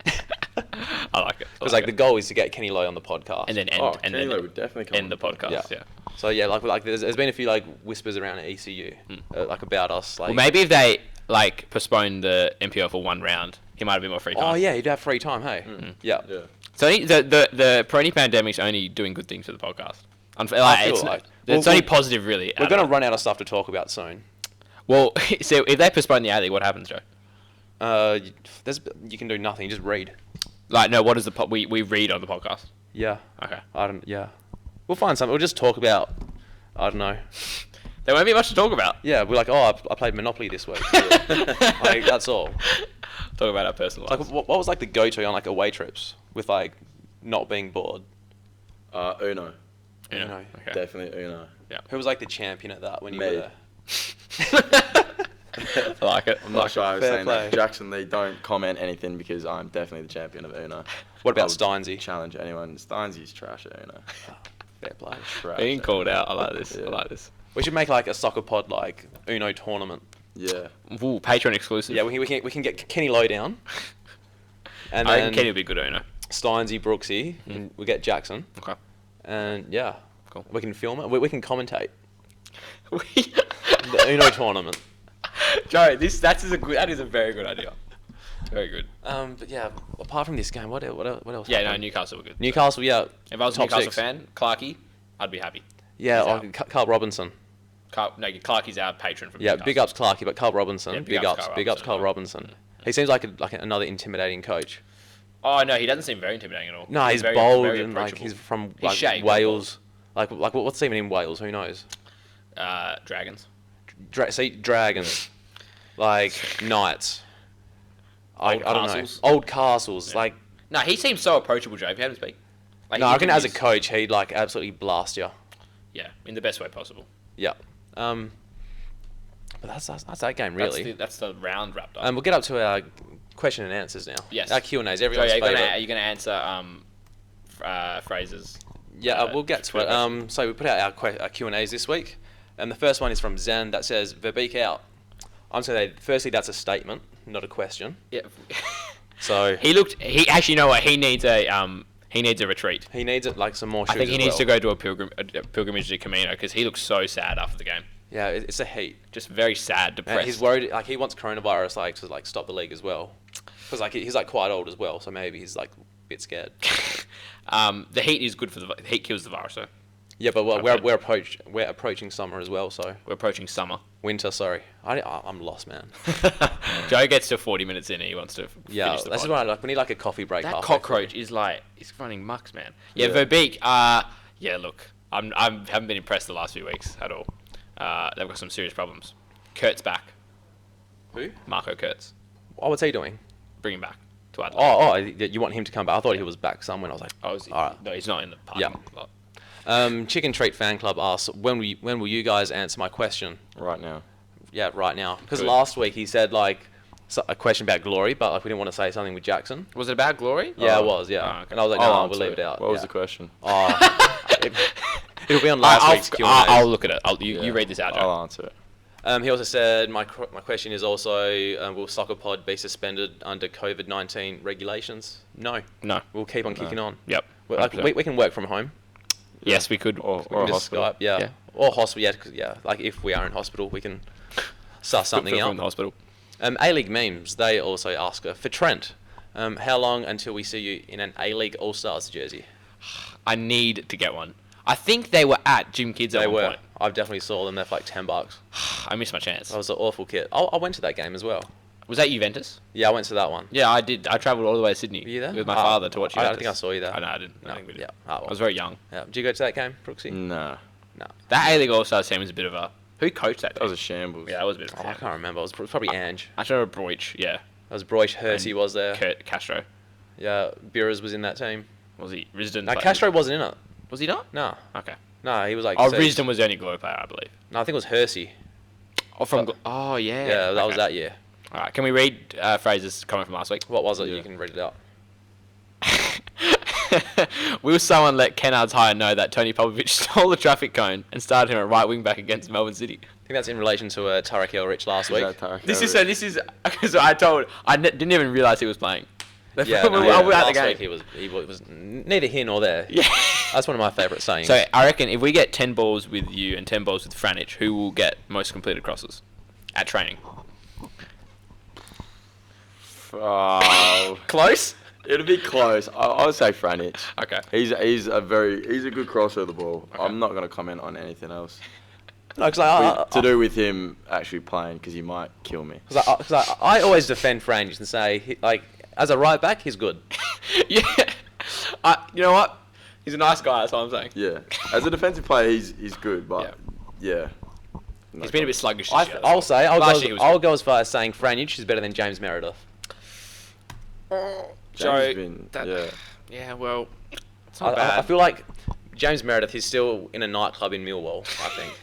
Yeah. I like it. Because like the goal is to get Kenny Lowe on the podcast. and then Oh, and Kenny then Lowe would definitely come end the on the podcast. Yeah. So yeah, like there's been a few like whispers around at ECU, like about us. Like, Well, maybe if they like postpone the MPO for one round, he might have been more free time. oh yeah, he'd have free time. Hey, yeah. Yeah. So the Peroni pandemic's only doing good things for the podcast. I feel like. It's only positive, really. We're gonna run out of stuff to talk about soon. Well, so if they postpone the A-League, what happens, Joe? You can do nothing. Just read. Like, no, what is we read on the podcast? Yeah. Okay. Yeah. We'll find something. We'll just talk about. I don't know. There won't be much to talk about. Yeah, we're like, oh, I played Monopoly this week. Like, that's all. Talk about our personal Like, lives. what was like the go-to on like away trips with like not being bored? Uno. Yeah. You know, Okay. Definitely Uno. Who was like the champion at that when you Me. were there? I like it. I'm not sure I was Fair saying play. that. Jackson, they don't comment anything because I'm definitely the champion of Uno. What about I would Steinsy? Challenge anyone. Steinsy's trash at Uno. Fair play. Trash Being at called Uno. out. I like this. Yeah. I like this. We should make like a soccer pod like Uno tournament. Yeah. Ooh, Patreon exclusive. Yeah, we can get Kenny Lowe down. And I then reckon Kenny would be good owner. Steinsy, Brooksy, and we get Jackson. Okay. And yeah, Cool. we can film it. We can commentate We- the Uno tournament. Joe, that is a very good idea. Very good. But yeah, apart from this game, what else? Yeah, no, happened? Newcastle were good. Newcastle, yeah. If I was a top Newcastle six. fan, Clarkey, I'd be happy. Yeah, He's oh, Carl Robinson. Clarkey's our patron from Yeah, Newcastle. big ups Clarkey, but Carl Robinson. Yeah, big ups Carl Robinson. He seems like another intimidating coach. Oh no, he doesn't seem very intimidating at all. No, he's very, bold very and like approachable. he's from He's like shaved, Wales. Like what's even in Wales? Who knows? Dragons. Dragons, like knights. I don't castles. know. Old castles. Yeah. Like No, he seems so approachable, Joe. If you had him speak. Like, no, he I reckon as a he's- coach he'd like absolutely blast you. Yeah, in the best way possible. Yeah. But that's that game really. That's the round wrapped up. We'll get up to our question and answers now. Yes. Our Q&As, Joe, everyone's favourite. are you gonna answer phrases? Yeah, we'll get to it. So we put out our Q&As this week, and the first one is from Zen that says Verbeek out. I'm saying firstly that's a statement, not a question. Yeah. So He actually, you know what? He needs a retreat. he needs it like some more. I think he shoes as needs to well. go to a pilgrimage to Camino because he looks so sad after the game. Yeah, it's a heat. Just very sad, depressed. And he's worried. Like he wants coronavirus like to like stop the league as well, because like he's like quite old as well. So maybe he's like a bit scared. The heat is good for the heat kills the virus. So Yeah, but well, Okay. we're approaching summer as well. So we're approaching summer. winter. Sorry, I'm lost, man. Joe gets to 40 minutes in and he wants to Yeah, finish the this is pod. what I like. We need like a coffee break. That halfway cockroach is like he's running mucks, man. Yeah, Yeah. Verbeek. Yeah, look, I haven't been impressed the last few weeks at all. They've got some serious problems. Kurt's back. through. Who? Marco Kurtz. Oh, what's he doing? Bring him back to Adelaide. Oh, you want him to come back? I thought he was back somewhere. I was like, Oh, is he? all right. No, he's not in the parking Yeah. lot. Chicken Treat Fan Club asks, when will you guys answer my question? Right now. Yeah, right now. Because Good. last week he said like a question about glory, but like we didn't want to say something with Jackson. Was it about Glory? Yeah, Oh. it was. Yeah, Oh, okay. and I was like, I'll no, we'll answer leave it out. What was Yeah. the question? Oh, it'll be on last week's Q&A. I'll look at it. You Yeah, read this out, Joe. I'll answer it. He also said, my question is also, will Soccer Pod be suspended under COVID-19 regulations? No, No. we'll keep on kicking on. Yep. Like, 100%. we can work from home. Yes, we could. Or We can a just hospital. Skype, yeah. Yeah. Or hospital, yeah, 'cause, yeah. Like if we are in hospital, we can suss something from out. the hospital. A-League memes, they also ask for Trent, how long until we see you in an A-League All-Stars jersey? I need to get one. I think they were at Jim Kids at They one were. point. I definitely saw them there for like $10. I missed my chance. That was an awful kit. I went to that game as well. Was that Juventus? Yeah, I went to that one. Yeah, I did. I travelled all the way to Sydney Were you there? with my Oh, father to watch I Juventus. think I saw you there. No, I didn't. I No, think we did. yeah. Oh, well. I was very young. Yeah. Did you go to that game, Brooksy? Nah. No. That A-League All-Stars team was a bit of a... Who coached that That team? was a shambles. Yeah, that was a bit of Oh, a... I can't remember. It was probably Ange. I remember Broich, yeah. That was Broich. Hersey And was there. Kurt Castro. Yeah, Buras was in that team. Was he? Risden. No, Castro wasn't in it. Was he not? No. Okay. No, he was like... Oh, seized. Risden was the only glory player, I believe. No, I think it was Hersey. Oh, from... But- Oh, yeah. Yeah, that was Okay. that year. All right, can we read Fraser's comment from last week? What was it? Yeah. You can read it out. Will someone let Kennard's hire know that Tony Popovich stole the traffic cone and started him at right wing back against Melbourne City? I think that's in relation to Tarek Elrich last Is week. that Tarek This is Elrich? because I didn't even realise he was playing. Yeah, We were at the last game. week he was neither here nor there. Yeah. That's one of my favourite sayings. So I reckon if we get 10 balls with you and 10 balls with Franich, who will get most completed crosses at training? Oh, Close? it'll be close. I would say Franich. Okay. He's a good crosser of the ball. Okay. I'm not going to comment on anything else no, because to do with him actually playing because he might kill me. I always defend Frange and say as a right back he's good. Yeah. You know what? He's a nice guy, that's what I'm saying. Yeah, as a defensive player, he's good, but yeah. He's been a bit sluggish this year. I'll say Last year he was I'll good. go as far as saying Frange is better than James Meredith. Yeah, well, it's I, not bad. I feel like James Meredith is still in a nightclub in Millwall. I think.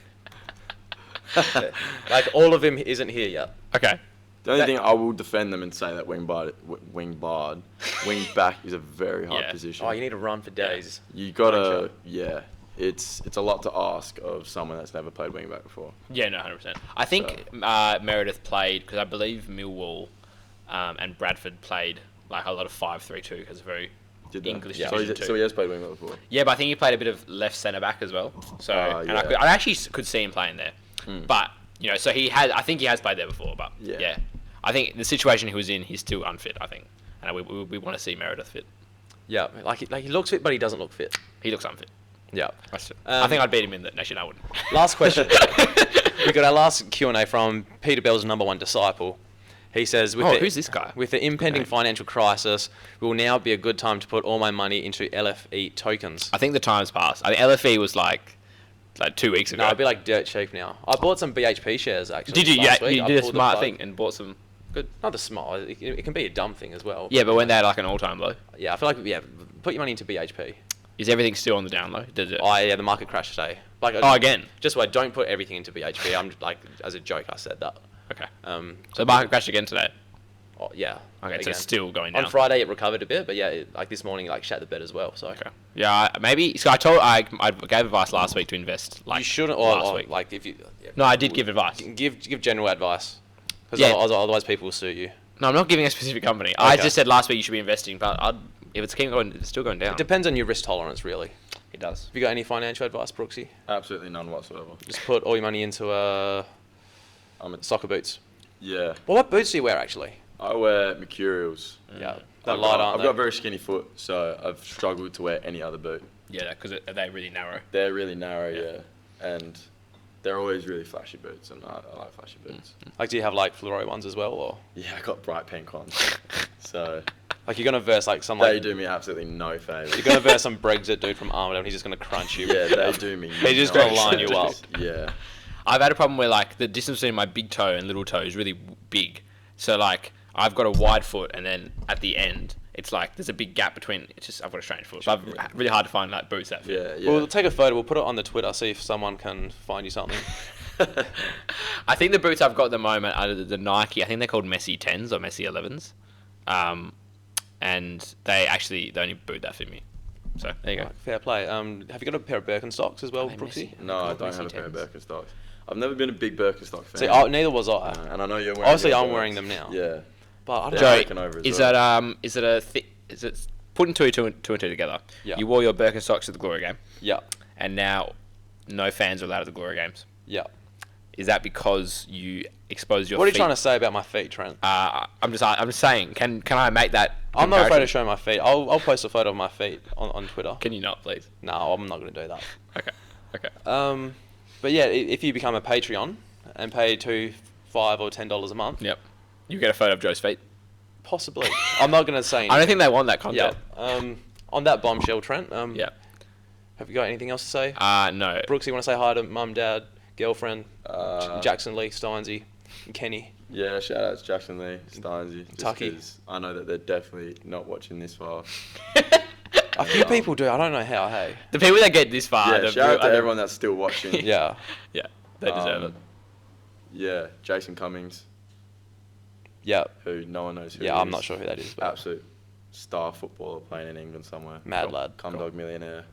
Like all of him isn't here yet. Okay. The only thing I will defend them and say that wing back is a very hard Yeah. position. Oh, you need to run for days. You gotta, it's a lot to ask of someone that's never played wing back before. Yeah, no, 100%. I think Meredith played, because I believe Millwall and Bradford played like a lot of 5-3-2 because it's very Did they? English So, Division 2. so he has played wing back before. Yeah, but I think he played a bit of left centre back as well. So and yeah. I actually could see him playing there. But so I think he has played there before. But Yeah. I think the situation he was in, he's still unfit. I think, and we want to see Meredith fit. Yeah, like he looks fit, but he doesn't look fit. He looks unfit. Yeah. I think I'd beat him in that. Actually, no, I wouldn't. Last question. We got our last Q&A from Peter Bell's number one disciple. He says, who's this guy? With the impending name. financial crisis, will now be a good time to put all my money into LFE tokens. I think the time's passed. I think LFE was like 2 weeks ago. No, it'd be like dirt cheap now. I bought some BHP shares actually. Did you? last Yeah, week. you I did a pulled the smart plug. thing and bought some. Good. Not the smart. It can be a dumb thing as well. Yeah, but when they had like an all-time low, Yeah, I feel like put your money into BHP. is everything still on the down low? Did it? Oh yeah, the market crashed today. Again. Just wait, don't put everything into BHP. I'm like, as a joke, I said that. Okay. So So the market crashed again today. Oh, yeah. Okay, so again. it's still going down. On Friday it recovered a bit, but yeah, like this morning, like shat the bed as well. So Okay. Yeah, maybe. So I gave advice last week to invest. Like you shouldn't. last Or week. like if you. Yeah, No, I did give advice. Give general advice. Because Yeah. otherwise people will sue you. No, I'm not giving a specific company. I Okay. just said last week you should be investing, but if it's still going down. It depends on your risk tolerance, really. It does. Have you got any financial advice, Brooksy? Absolutely none whatsoever. Just put all your money into soccer boots. Yeah. Well, what boots do you wear actually? I wear Mercurials. Yeah, I've they're light, aren't I've they? got a very skinny foot, so I've struggled to wear any other boot. Yeah, because they're really narrow. They're really narrow, Yeah. and they're always really flashy boots, and I like flashy boots. Like, do you have like fluoro ones as well, or Yeah, I got bright pink ones, so like you're gonna verse like some they like do me absolutely no favours. you're gonna verse some Brexit dude from Armadale, and he's just gonna crunch you. Yeah, they do me. He's just no gonna line you favours. up. Yeah. I've had a problem where like the distance between my big toe and little toe is really big. So like I've got a wide foot, and then at the end it's like there's a big gap between. It's just I've got a strange foot. So I've really hard to find like boots that fit. Yeah, yeah. We'll take a photo. We'll put it on the Twitter. See if someone can find you something. I think the boots I've got at the moment are the Nike. I think they're called Messi 10s or Messi 11s, and the only boot that fit me. So there you go. Right, fair play. Have you got a pair of Birkenstocks as well, Are they Brooksy? Messi? No, I Called don't Messi have a pair of 10s. Birkenstocks. I've never been a big Birkenstock fan. See, neither was I. And I know you're wearing. Obviously, yours, I'm but wearing them now. Yeah. But I don't They're know. Joey, taken over as is well. is it putting two and two together? Yeah. You wore your Birkenstocks at the Glory game, Yeah, and now no fans are allowed at the Glory games. yeah. Is that because you exposed your What are you feet? trying to say about my feet, Trent? I'm just saying. Can I make that? I'm not afraid comparison? to show my feet. I'll post a photo of my feet on Twitter. Can you not, please? No, I'm not going to do that. Okay. But yeah, if you become a Patreon and pay $2, $5, or $10 a month, Yep. You get a photo of Joe's feet. possibly. I'm not going to say anything. I don't think they want that Yeah. content. On that bombshell, Trent. Yeah. Have you got anything else to say? No. Brooks, you want to say hi to mum, dad, girlfriend, Uh, Jackson Lee, Steinsy, and Kenny? Yeah, shout out to Jackson Lee, Steinsy. just Tucky. 'cause I know that they're definitely not watching this far. A few people do. I don't know how. Hey. The people that get this far. Yeah, shout out to everyone that's still watching. Yeah. Yeah. They deserve it. Yeah, Jason Cummings, Yeah. who no one knows who Yeah. he I'm is. not sure who that is. But Absolute star footballer playing in England somewhere. Mad lad. Cum dog millionaire.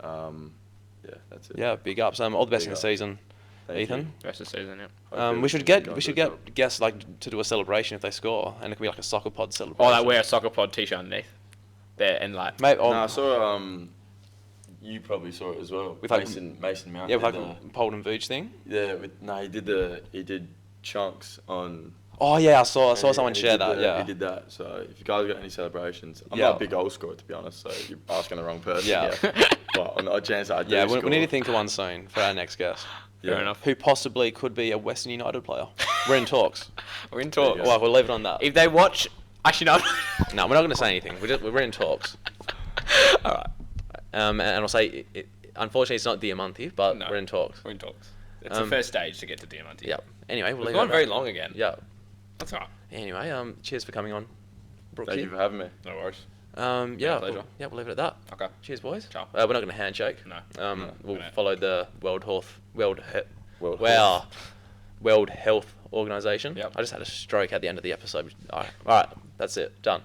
Yeah, that's it. yeah, big ups. All the best Big in the ups. season. Thank Ethan. you. Rest of the season, yeah. We should get guests like to do a celebration if they score, and it could be like a soccer pod celebration. Or they wear a soccer pod t-shirt underneath. There and like. Mate, No, I saw you probably saw it as well. With like- Mason Mount. yeah, with did like a Polden Vooch thing. he did chunks on. Oh yeah, I saw someone and he share did that. Yeah. he did that. So if you guys got any celebrations, I'm Yeah. not a big goal scorer to be honest. So you're asking the wrong person. Yeah. But on the odd chance that I do Yeah, score, we need to think of one soon for our next guest. Fair yeah. enough. Who possibly could be a Western United player. We're in talks. We're in talks. There you Well, we'll leave it on that. If they watch, actually no. No, we're not going to say anything. We're in talks. All right. And I'll say, unfortunately, it's not Diamante, but No. we're in talks. We're in talks. It's the first stage to get to Diamante. Yeah. Anyway, we'll We've leave gone it at very that. long again. Yeah. That's all right. Anyway, cheers for coming on, Brooksy. Thank you for having me. No worries. Yeah, pleasure. we'll leave it at that. Okay. Cheers, boys. Ciao. We're not going to handshake. No. We'll We're not. follow the World World Health Organization. Yep. I just had a stroke at the end of the episode. All right, that's it. Done.